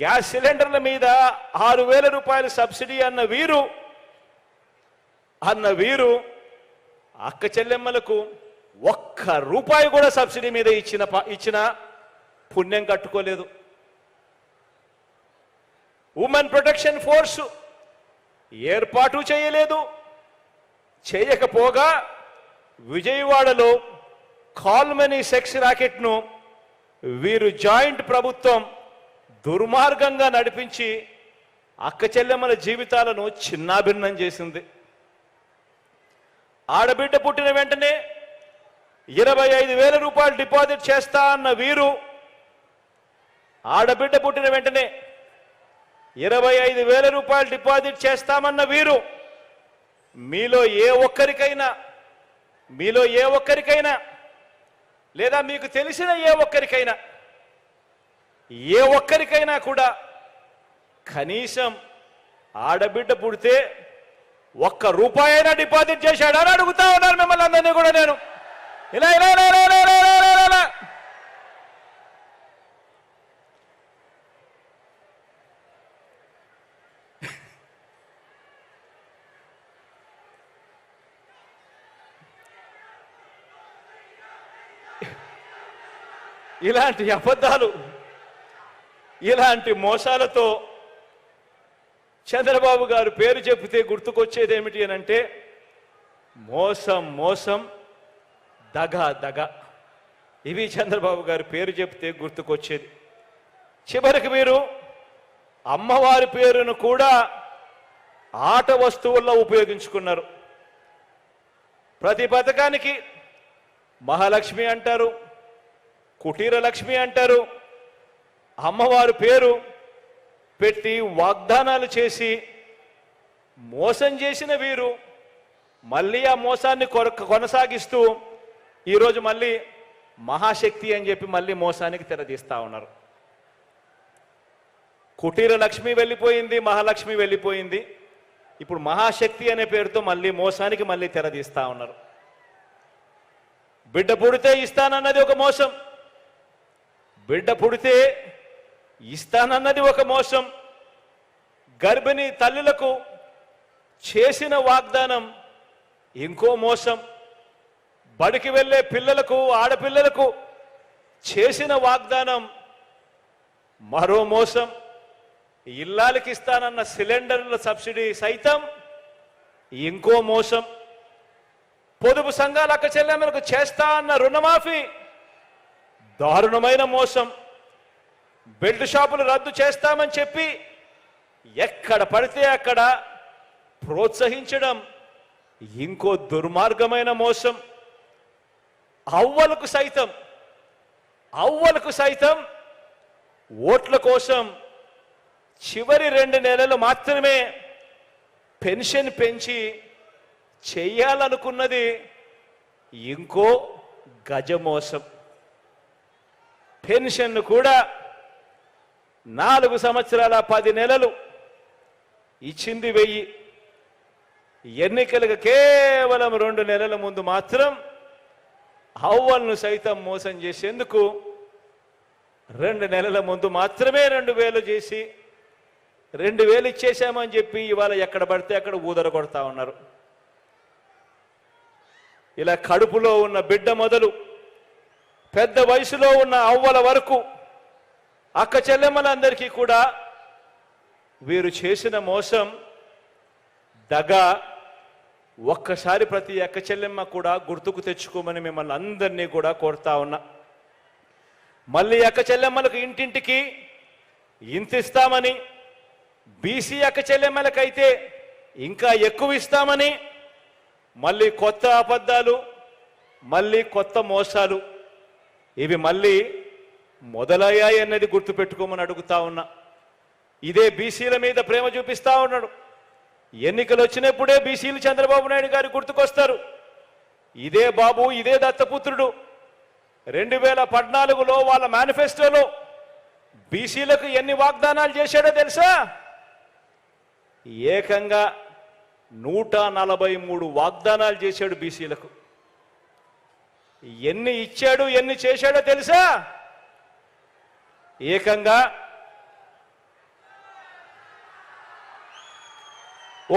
గ్యాస్ సిలిండర్ల మీద 6000 రూపాయలు సబ్సిడీ అన్న వీరు అక్క చెల్లెమ్మలకు 1 రూపాయి కూడా సబ్సిడీ మీద ఇచ్చిన పుణ్యం కట్టుకోలేదు. ఉమెన్ ప్రొటెక్షన్ ఫోర్స్ ఏర్పాటు చేయకపోగా విజయవాడలో కాల్మనీ సెక్స్ రాకెట్ను వీరు జాయింట్ ప్రభుత్వం దుర్మార్గంగా నడిపించి అక్క చెల్లెమ్మల జీవితాలను చిన్నాభిన్నం చేసింది. ఆడబిడ్డ పుట్టిన వెంటనే 25,000 రూపాయలు డిపాజిట్ చేస్తా అన్న వీరు, ఆడబిడ్డ పుట్టిన వెంటనే 25,000 రూపాయలు డిపాజిట్ చేస్తామన్న వీరు మీలో ఏ ఒక్కరికైనా లేదా మీకు తెలిసిన ఏ ఒక్కరికైనా కూడా కనీసం ఆడబిడ్డ పుడితే 1 రూపాయి అయినా డిపాజిట్ చేశాడా అని అడుగుతా ఉన్నారు మిమ్మల్ని అందరినీ కూడా. నేను ఇలా ఇలా ఇలా ఇలా ఇలా ఇలా ఇలా ఇలాంటి అబద్ధాలు, ఇలాంటి మోసాలతో చంద్రబాబు గారు పేరు చెబితే గుర్తుకొచ్చేది ఏమిటి అనంటే మోసం, దగ. ఇవి చంద్రబాబు గారు పేరు చెబితే గుర్తుకొచ్చేది. చివరికి మీరు అమ్మవారి పేరును కూడా ఆట వస్తువుల్లో ఉపయోగించుకున్నారు. ప్రతి పథకానికి మహాలక్ష్మి అంటారు, కుటీర లక్ష్మి అంటారు, అమ్మవారి పేరు పెట్టి వాగ్దానాలు చేసి మోసం చేసిన వీరు మళ్ళీ ఆ మోసాన్ని కొనసాగిస్తూ ఈరోజు మళ్ళీ మహాశక్తి అని చెప్పి మళ్ళీ మోసానికి తెరదీస్తా ఉన్నారు. కుటీర లక్ష్మి వెళ్ళిపోయింది, మహాలక్ష్మి వెళ్ళిపోయింది, ఇప్పుడు మహాశక్తి అనే పేరుతో మళ్ళీ మోసానికి మళ్ళీ తెరదీస్తా ఉన్నారు. బిడ్డ పుడితే ఇస్తానన్నది ఒక మోసం, బిడ్డ పుడితే ఇస్తానన్నది ఒక మోసం, గర్భిణీ తల్లులకు చేసిన వాగ్దానం ఇంకో మోసం, బడికి వెళ్ళే పిల్లలకు, ఆడపిల్లలకు చేసిన వాగ్దానం మరో మోసం, ఇల్లాలకి ఇస్తానన్న సిలిండర్ల సబ్సిడీ సైతం ఇంకో మోసం, పొదుపు సంఘాల అక్క చెల్లెమ్మలకు చేస్తా అన్న రుణమాఫీ దారుణమైన మోసం, బెల్ట్ షాపులు రద్దు చేస్తామని చెప్పి ఎక్కడ పడితే అక్కడ ప్రోత్సహించడం ఇంకో దుర్మార్గమైన మోసం. అవ్వలకు సైతం ఓట్ల కోసం చివరి 2 నెలలు మాత్రమే పెన్షన్ పెంచి చెయ్యాలనుకున్నది ఇంకో గజమోసం. పెన్షన్ కూడా 4 సంవత్సరాల 10 నెలలు ఇచ్చింది 1000. ఎన్నికలకు కేవలం 2 నెలల ముందు మాత్రం అవ్వలను సైతం మోసం చేసేందుకు 2 నెలల ముందు మాత్రమే 2000 చేసి 2000 ఇచ్చేశామని చెప్పి ఇవాళ ఎక్కడ పడితే అక్కడ ఊదర కొడతా ఉన్నారు. ఇలా కడుపులో ఉన్న బిడ్డ మొదలు పెద్ద వయసులో ఉన్న అవ్వల వరకు అక్క చెల్లెమ్మలందరికీ కూడా వీరు చేసిన మోసం, దగ ఒక్కసారి ప్రతి అక్క చెల్లెమ్మ కూడా గుర్తుకు తెచ్చుకోమని మిమ్మల్ని అందరినీ కూడా కోరుతా ఉన్నా. మళ్ళీ అక్క చెల్లెమ్మలకు ఇంటింటికి ఇంత ఇస్తామని, బీసీ అక్క చెల్లెమ్మలకైతే ఇంకా ఎక్కువ ఇస్తామని, మళ్ళీ కొత్త అబద్ధాలు, మళ్ళీ కొత్త మోసాలు ఇవి మళ్ళీ మొదలయ్యాయి అన్నది గుర్తుపెట్టుకోమని అడుగుతా ఉన్నా. ఇదే బీసీల మీద ప్రేమ చూపిస్తా ఉన్నాడు. ఎన్నికలు వచ్చినప్పుడే బీసీలు చంద్రబాబు నాయుడు గారు గుర్తుకొస్తారు. ఇదే బాబు, ఇదే దత్తపుత్రుడు 2014లో వాళ్ళ మేనిఫెస్టోలో బీసీలకు ఎన్ని వాగ్దానాలు చేశాడో తెలుసా? ఏకంగా 143 వాగ్దానాలు చేశాడు బీసీలకు. ఎన్ని ఇచ్చాడు, ఎన్ని చేశాడో తెలుసా? ఏకంగా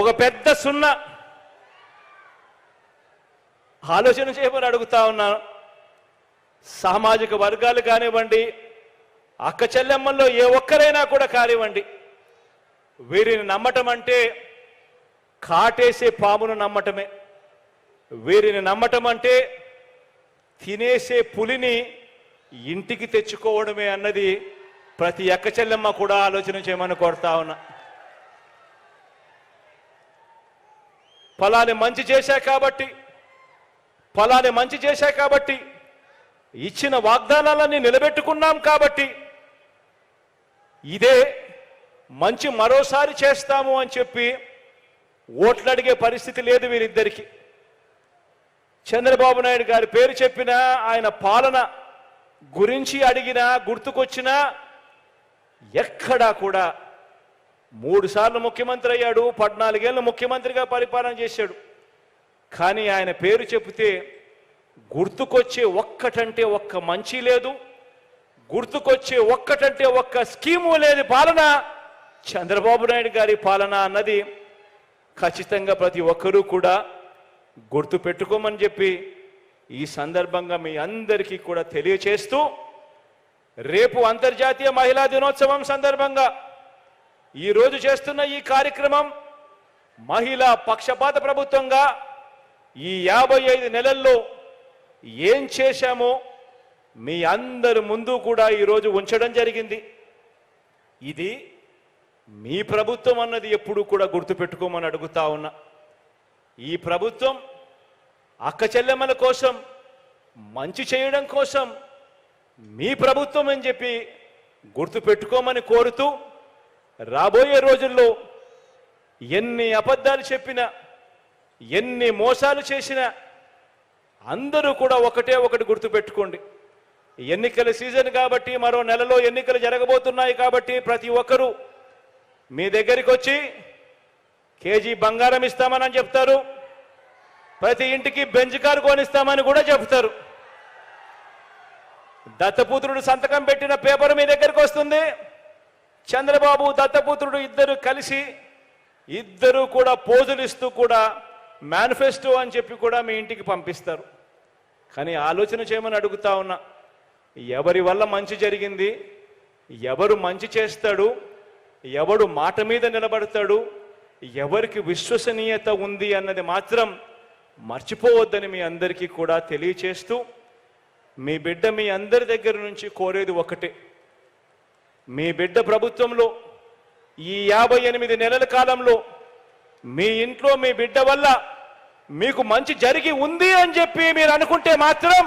ఒక పెద్ద 0. ఆలోచన చేయమని అడుగుతా ఉన్నాను. సామాజిక వర్గాలు కానివ్వండి, అక్క చెల్లెమ్మల్లో ఏ ఒక్కరైనా కూడా కానివ్వండి, వీరిని నమ్మటం అంటే కాటేసే పామును నమ్మటమే. వీరిని నమ్మటం అంటే తినేసే పులిని ఇంటికి తెచ్చుకోవడమే అన్నది ప్రతి అక్క చెల్లెమ్మ కూడా ఆలోచన చేయమని కోరుతా ఉన్నా. ఫలాని మంచి చేశా కాబట్టి ఇచ్చిన వాగ్దానాలన్నీ నిలబెట్టుకున్నాం కాబట్టి ఇదే మంచి మరోసారి చేస్తాము అని చెప్పి ఓట్లు అడిగే పరిస్థితి లేదు వీరిద్దరికి. చంద్రబాబు నాయుడు గారి పేరు చెప్పినా, ఆయన పాలన గురించి అడిగినా, గుర్తుకొచ్చినా ఎక్కడా కూడా 3 సార్లు ముఖ్యమంత్రి అయ్యాడు, 14 ఏళ్ళు ముఖ్యమంత్రిగా పరిపాలన చేశాడు. కానీ ఆయన పేరు చెబితే గుర్తుకొచ్చే ఒక్కటంటే ఒక్క మంచి లేదు, గుర్తుకొచ్చే ఒక్కటంటే ఒక్క స్కీము లేదు పాలన చంద్రబాబు నాయుడు గారి పాలన అన్నది ఖచ్చితంగా ప్రతి ఒక్కరూ కూడా గుర్తు పెట్టుకోమని చెప్పి ఈ సందర్భంగా మీ అందరికీ కూడా తెలియచేస్తూ, రేపు అంతర్జాతీయ మహిళా దినోత్సవం సందర్భంగా ఈరోజు చేస్తున్న ఈ కార్యక్రమం మహిళా పక్షపాత ప్రభుత్వంగా ఈ 55 నెలల్లో ఏం చేశామో మీ అందరి ముందు కూడా ఈరోజు ఉంచడం జరిగింది. ఇది మీ ప్రభుత్వం అన్నది ఎప్పుడు కూడా గుర్తుపెట్టుకోమని అడుగుతా ఉన్నా. ఈ ప్రభుత్వం అక్క చెల్లెమ్మల కోసం, మంచి చేయడం కోసం మీ ప్రభుత్వం అని చెప్పి గుర్తుపెట్టుకోమని కోరుతూ, రాబోయే రోజుల్లో ఎన్ని అబద్ధాలు చెప్పినా, ఎన్ని మోసాలు చేసినా అందరూ కూడా ఒకటి గుర్తుపెట్టుకోండి. ఎన్నికల సీజన్ కాబట్టి, మరో నెలలో ఎన్నికలు జరగబోతున్నాయి కాబట్టి ప్రతి ఒక్కరూ మీ దగ్గరికి వచ్చి కేజీ బంగారం ఇస్తామని చెప్తారు, ప్రతి ఇంటికి బెంచ్ కారు కొనిస్తామని కూడా చెప్తారు. దత్తపుత్రుడు సంతకం పెట్టిన పేపర్ మీ దగ్గరికి వస్తుంది. చంద్రబాబు, దత్తపుత్రుడు ఇద్దరు కలిసి ఇద్దరు కూడా పోజులు ఇస్తూ కూడా మేనిఫెస్టో అని చెప్పి కూడా మీ ఇంటికి పంపిస్తారు. కానీ ఆలోచన చేయమని అడుగుతా ఉన్నా, ఎవరి వల్ల మంచి జరిగింది, ఎవరు మంచి చేస్తాడు, ఎవడు మాట మీద నిలబడతాడు, ఎవరికి విశ్వసనీయత ఉంది అన్నది మాత్రం మర్చిపోవద్దని మీ అందరికీ కూడా తెలియచేస్తూ, మీ బిడ్డ మీ అందరి దగ్గర నుంచి కోరేది ఒకటే, మీ బిడ్డ ప్రభుత్వంలో ఈ 58 నెలల కాలంలో మీ ఇంట్లో మీ బిడ్డ వల్ల మీకు మంచి జరిగి ఉంది అని చెప్పి మీరు అనుకుంటే మాత్రం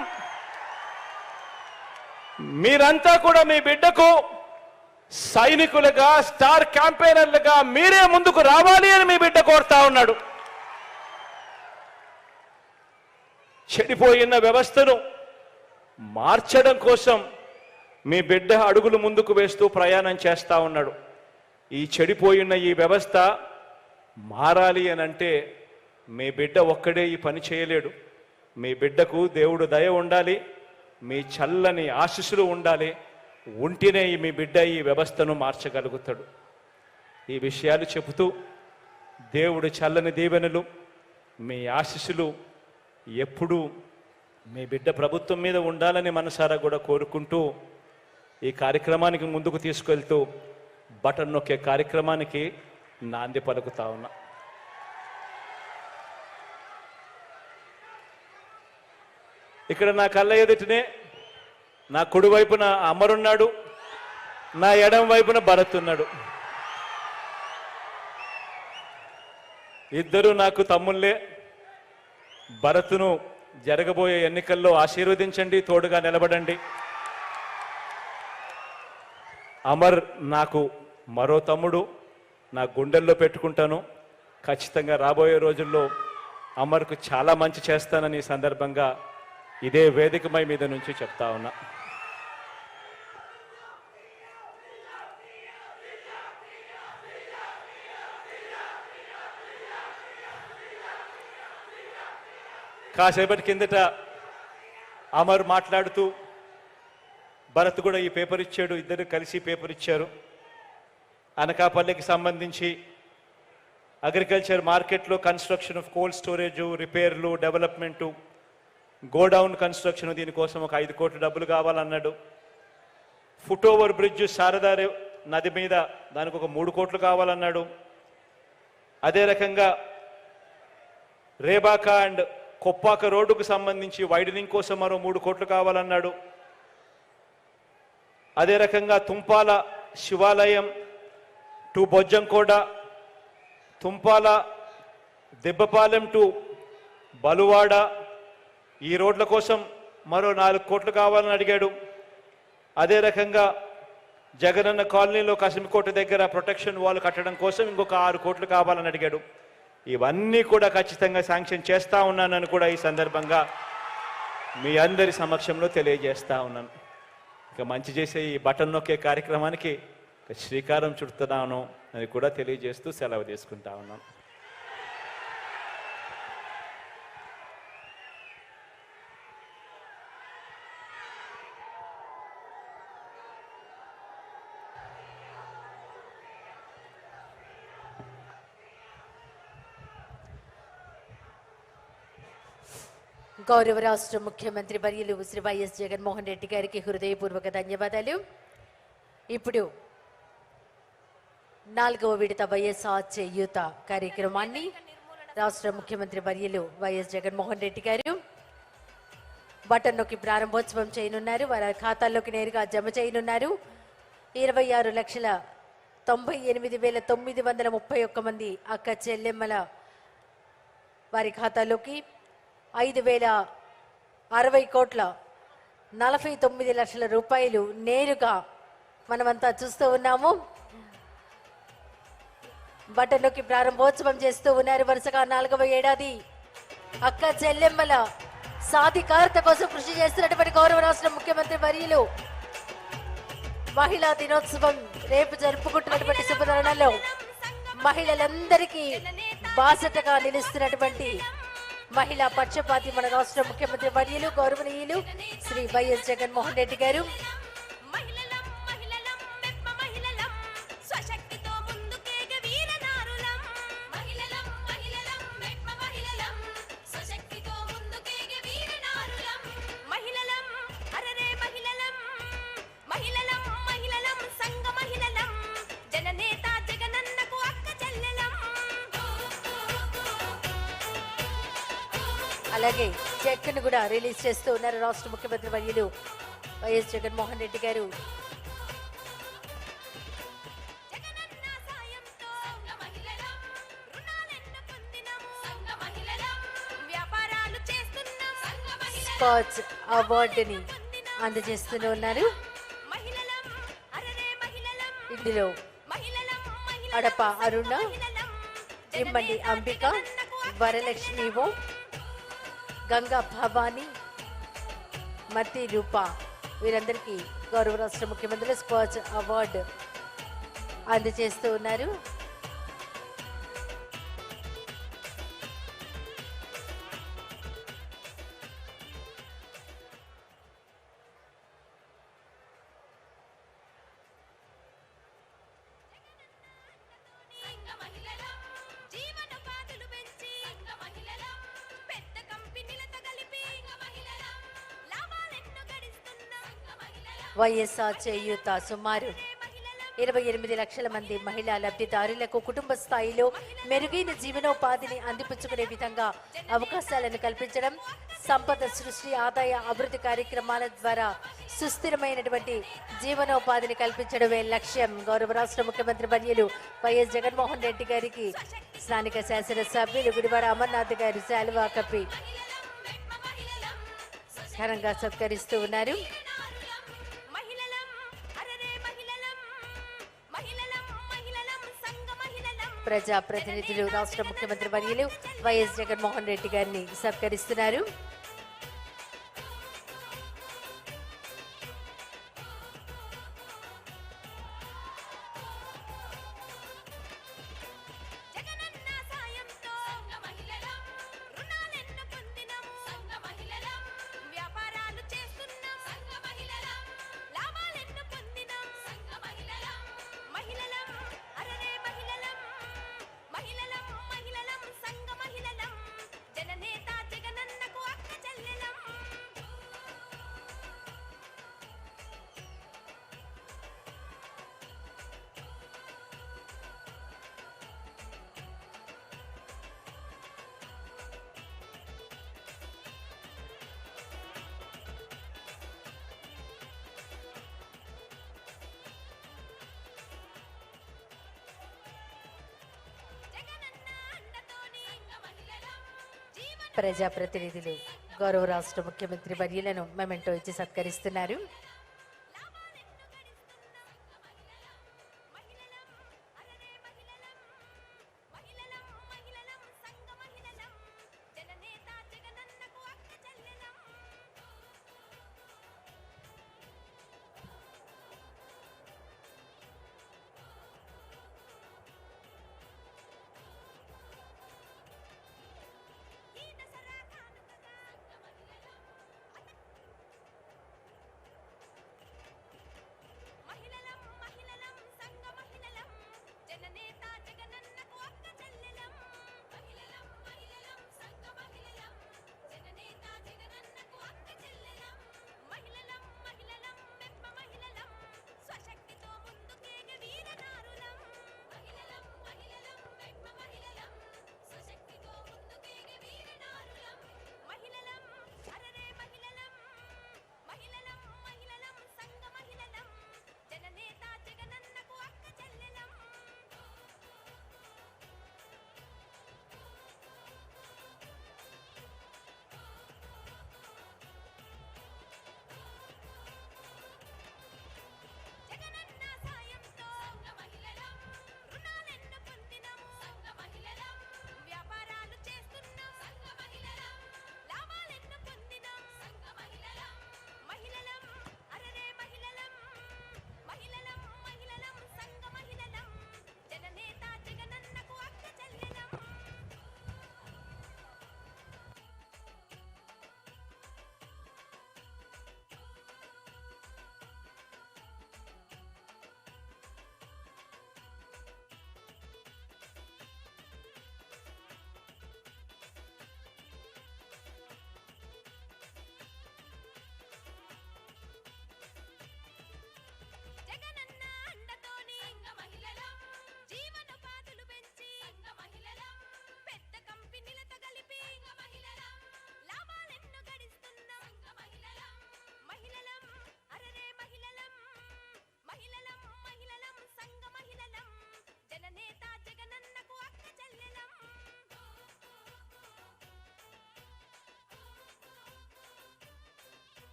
మీరంతా కూడా మీ బిడ్డకు సైనికులుగా, స్టార్ క్యాంపెయినర్లుగా మీరే ముందుకు రావాలి అని మీ బిడ్డ కోరుతా ఉన్నాడు. చెడిపోయిన వ్యవస్థను మార్చడం కోసం మీ బిడ్డ అడుగులు ముందుకు వేస్తూ ప్రయాణం చేస్తా ఉన్నాడు. ఈ చెడిపోయిన ఈ వ్యవస్థ మారాలి అని అంటే మీ బిడ్డ ఒక్కడే ఈ పని చేయలేడు. మీ బిడ్డకు దేవుడు దయ ఉండాలి, మీ చల్లని ఆశీస్సులు ఉండాలి. ఉంటేనే మీ బిడ్డ ఈ వ్యవస్థను మార్చగలుగుతాడు. ఈ విషయాలు చెబుతూ దేవుడు చల్లని దీవెనలు, మీ ఆశీస్సులు ఎప్పుడూ మీ బిడ్డ ప్రభుత్వం మీద ఉండాలని మనసారా కూడా కోరుకుంటూ ఈ కార్యక్రమానికి ముందుకు తీసుకెళ్తూ బటన్ నొక్కే కార్యక్రమానికి నాంది పలుకుతా ఉన్నా. ఇక్కడ నా కళ్ళ ఎదుటనే నా కుడి వైపున అమరున్నాడు, నా ఎడం వైపున భరత్ ఉన్నాడు. ఇద్దరు నాకు తమ్ముళ్ళే. భరత్ను జరగబోయే ఎన్నికల్లో ఆశీర్వదించండి, తోడుగా నిలబడండి. అమర్ నాకు మరో తమ్ముడు, నా గుండెల్లో పెట్టుకుంటాను. ఖచ్చితంగా రాబోయే రోజుల్లో అమర్కు చాలా మంచి చేస్తానని ఈ సందర్భంగా ఇదే వేదికమై మీద నుంచి చెప్తా ఉన్నా. కాసేపటి కిందట అమర్ మాట్లాడుతూ భరత్ కూడా ఈ పేపర్ ఇచ్చాడు, ఇద్దరు కలిసి పేపర్ ఇచ్చారు. అనకాపల్లికి సంబంధించి అగ్రికల్చర్ మార్కెట్లో కన్స్ట్రక్షన్ ఆఫ్ కోల్డ్ స్టోరేజ్, రిపేర్లు, డెవలప్మెంటు, గోడౌన్ కన్స్ట్రక్షన్, దీనికోసం ఒక 5 కోట్ల డబ్బులు కావాలన్నాడు. ఫుట్ ఓవర్ బ్రిడ్జ్ శారదా నది మీద దానికి ఒక 3 కోట్లు కావాలన్నాడు. అదే రకంగా రేబాక అండ్ కొప్పాక రోడ్డుకు సంబంధించి వైడనింగ్ కోసం మరో 3 కోట్లు కావాలన్నాడు. అదే రకంగా తుంపాల శివాలయం టు బొజ్జంకోట, తుంపాల దెబ్బపాలెం టు బలువాడ, ఈ రోడ్ల కోసం మరో 4 కోట్లు కావాలని అడిగాడు. అదే రకంగా జగనన్న కాలనీలో కసిమికోట దగ్గర ప్రొటెక్షన్ వాల్ కట్టడం కోసం ఇంకొక 6 కోట్లు కావాలని అడిగాడు. ఇవన్నీ కూడా ఖచ్చితంగా శాంక్షన్ చేస్తా ఉన్నానని కూడా ఈ సందర్భంగా మీ అందరి సమక్షంలో తెలియజేస్తా ఉన్నాను. ఇక మంచి చేసే ఈ బటన్ నొక్కే కార్యక్రమానికి శ్రీకారం చుడుతున్నాను అని కూడా తెలియజేస్తూ సెలవు తీసుకుంటా ఉన్నాను. గౌరవ రాష్ట్ర ముఖ్యమంత్రి వర్యులు శ్రీ వైఎస్ జగన్మోహన్ రెడ్డి గారికి హృదయపూర్వక ధన్యవాదాలు. ఇప్పుడు 4వ విడత వైఎస్ఆర్ చేయూత కార్యక్రమాన్ని రాష్ట్ర ముఖ్యమంత్రి వర్యులు వైఎస్ జగన్మోహన్ రెడ్డి గారు బటన్ నొక్కి ప్రారంభోత్సవం చేయనున్నారు. వారి ఖాతాల్లోకి నేరుగా జమ చేయనున్నారు. 26,98,931 మంది అక్క చెల్లెమ్మల వారి ఖాతాలోకి 5,060,49 రూపాయలు నేరుగా మనమంతా చూస్తూ ఉన్నాము. బటన్ నొక్కి ప్రారంభోత్సవం చేస్తూ ఉన్నారు. వరుసగా 4వ ఏడాది అక్క చెల్లెమ్మల సాధికారత కోసం కృషి చేస్తున్నటువంటి గౌరవ రాష్ట్ర ముఖ్యమంత్రి వర్యులు మహిళా దినోత్సవం రేపు జరుపుకుంటున్నటువంటి శుభతరుణంలో మహిళలందరికీ బాసటగా నిలుస్తున్నటువంటి మహిళా పక్షపాతి మన రాష్ట్ర ముఖ్యమంత్రి వర్యులు గౌరవనీయులు శ్రీ వైఎస్ జగన్మోహన్ రెడ్డి గారు అలాగే చెక్ను కూడా రిలీజ్ చేస్తూ ఉన్నారు రాష్ట్ర ముఖ్యమంత్రి వర్యులు వైఎస్ జగన్మోహన్ రెడ్డి గారు. స్కాచ్ అవార్డుని అందజేస్తూ ఉన్నారు. ఇందులో అడప అరుణ, ఇమ్మండి అంబిక, వరలక్ష్మి ఓ, గంగా భవాని, మతి రూప వీరందరికీ గౌరవ రాష్ట్ర ముఖ్యమంత్రులు స్కాచ్ అవార్డు అందజేస్తూ ఉన్నారు. వైఎస్ఆర్ చేయూత సుమారు 28 లక్షల మంది మహిళా లబ్ధిదారులకు కుటుంబ స్థాయిలో మెరుగైన జీవనోపాధిని అందిపుచ్చుకునే విధంగా అవకాశాలను కల్పించడం, సంపద సృష్టి, ఆదాయ అభివృద్ధి కార్యక్రమాల ద్వారా సుస్థిరమైనటువంటి జీవనోపాధిని కల్పించడమే లక్ష్యం. గౌరవ రాష్ట్ర ముఖ్యమంత్రి వర్యులు వైఎస్ జగన్మోహన్ రెడ్డి గారికి స్థానిక శాసనసభ్యులు గుడివాడ అమర్నాథ్ గారు శాలువా కప్పి ఘనంగా సత్కరిస్తూ ఉన్నారు. ప్రజాప్రతినిధులు రాష్ట్ర ముఖ్యమంత్రి వర్యులు వైఎస్ జగన్మోహన్ రెడ్డి గారిని సత్కరిస్తున్నారు. ప్రజాప్రతినిధులు గౌరవ రాష్ట్ర ముఖ్యమంత్రి వర్యులను మెమెంటో ఇచ్చి సత్కరిస్తున్నారు.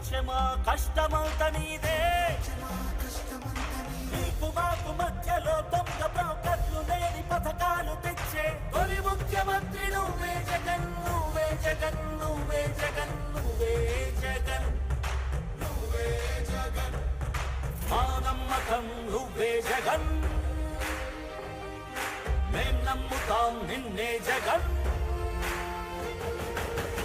క్షమ కష్టమంత నీదే నీకు మాకు మధ్యలో దొంగ బ్రోకర్లు లేని పథకాలు తెచ్చే తొలి ముఖ్యమంత్రి నువ్వే జగన్ నువ్వే జగన్ నువ్వే జగన్ నువ్వే జగన్ నువ్వే జగన్ మా నమ్మకం నువ్వే జగన్ మేం నమ్ముతాం నిన్నే జగన్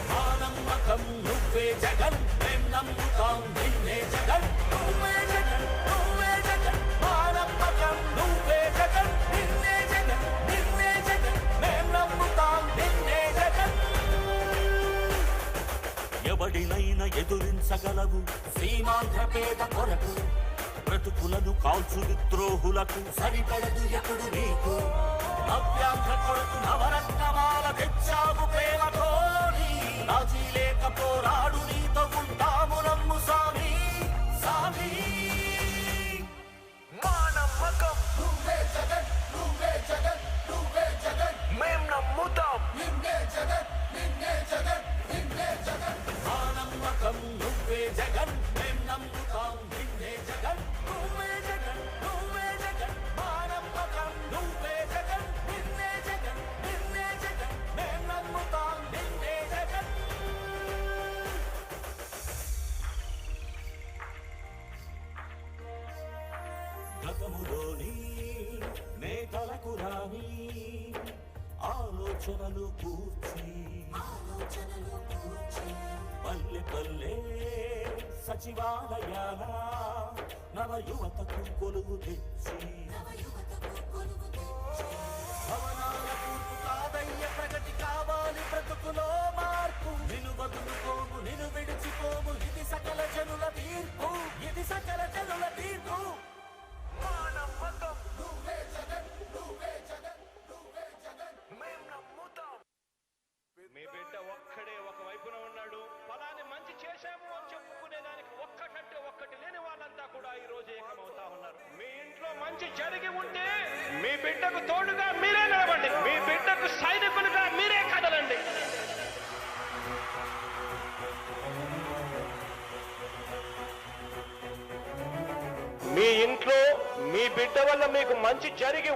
మా నమ్మకం నువ్వే జగన్ మేం నమ్ముతాం నిన్నే జగన్ నువ్వే జగన్ నువ్వే జగన్ మా నమ్మకం నువ్వే జగన్ నిన్నే జగన్ నిన్నే జగన్ మేం నమ్ముతాం నిన్నే జగన్ ఎవడినైనా ఎదురించగలవు సీమాంధ్ర పేద కొరకు బ్రతుకులను కాల్చు విద్రోహులకు సరిపడదు ఎప్పుడు నీకు నవ్యాంధ్ర కొరకు నవరత్నమాల తెచ్చావు ప్రేమతో రాజీ లేక పోరాడు నీతో ఉంటాము నమ్ము సామి సామి మా నమ్మకం నువ్వే జగన్ నువ్వే జగన్ నువ్వే జగన్ మేం నమ్ముతాం నిన్నే జగన్ నిన్నే జగన్ నిన్నే జగన్ మా నమ్మకం నువ్వే జగన్ మేం నమ్ముతాం నిన్నే జగన్ నువ్వే జగన్ నువ్వే జగన్ మా నమ్మకం నువ్వే జగన్ నిన్నే జగన్ నిన్నే జగన్ మేం నమ్ముతాం నిన్నే జగన్ గతములోని నేతలకు రాని ఆలోచనలు కూర్చి పల్లె పల్లె సచివాలయాల నవ యువతకు కొలువు తెచ్చి భవనాల కూర్పు కాదయ్య ప్రగతి కావాలి బ్రతుకులో మార్పు నిన్ను వదులుకోము నిన్ను విడిచిపోము ఇది సకల జనుల తీర్పు ఇది సకల జనుల తీర్పు మా నమ్మకం నువ్వే జగన్ నువ్వే జగన్ నువ్వే జగన్ మేం నమ్ముతాం మంచి జరిగి ఉంటే మీ బిడ్డకు తోడుగా మీరే నిలబండి, మీ బిడ్డకు సైనికులుగా మీరే కదలండి. మీ ఇంట్లో మీ బిడ్డ వల్ల మీకు మంచి జరిగి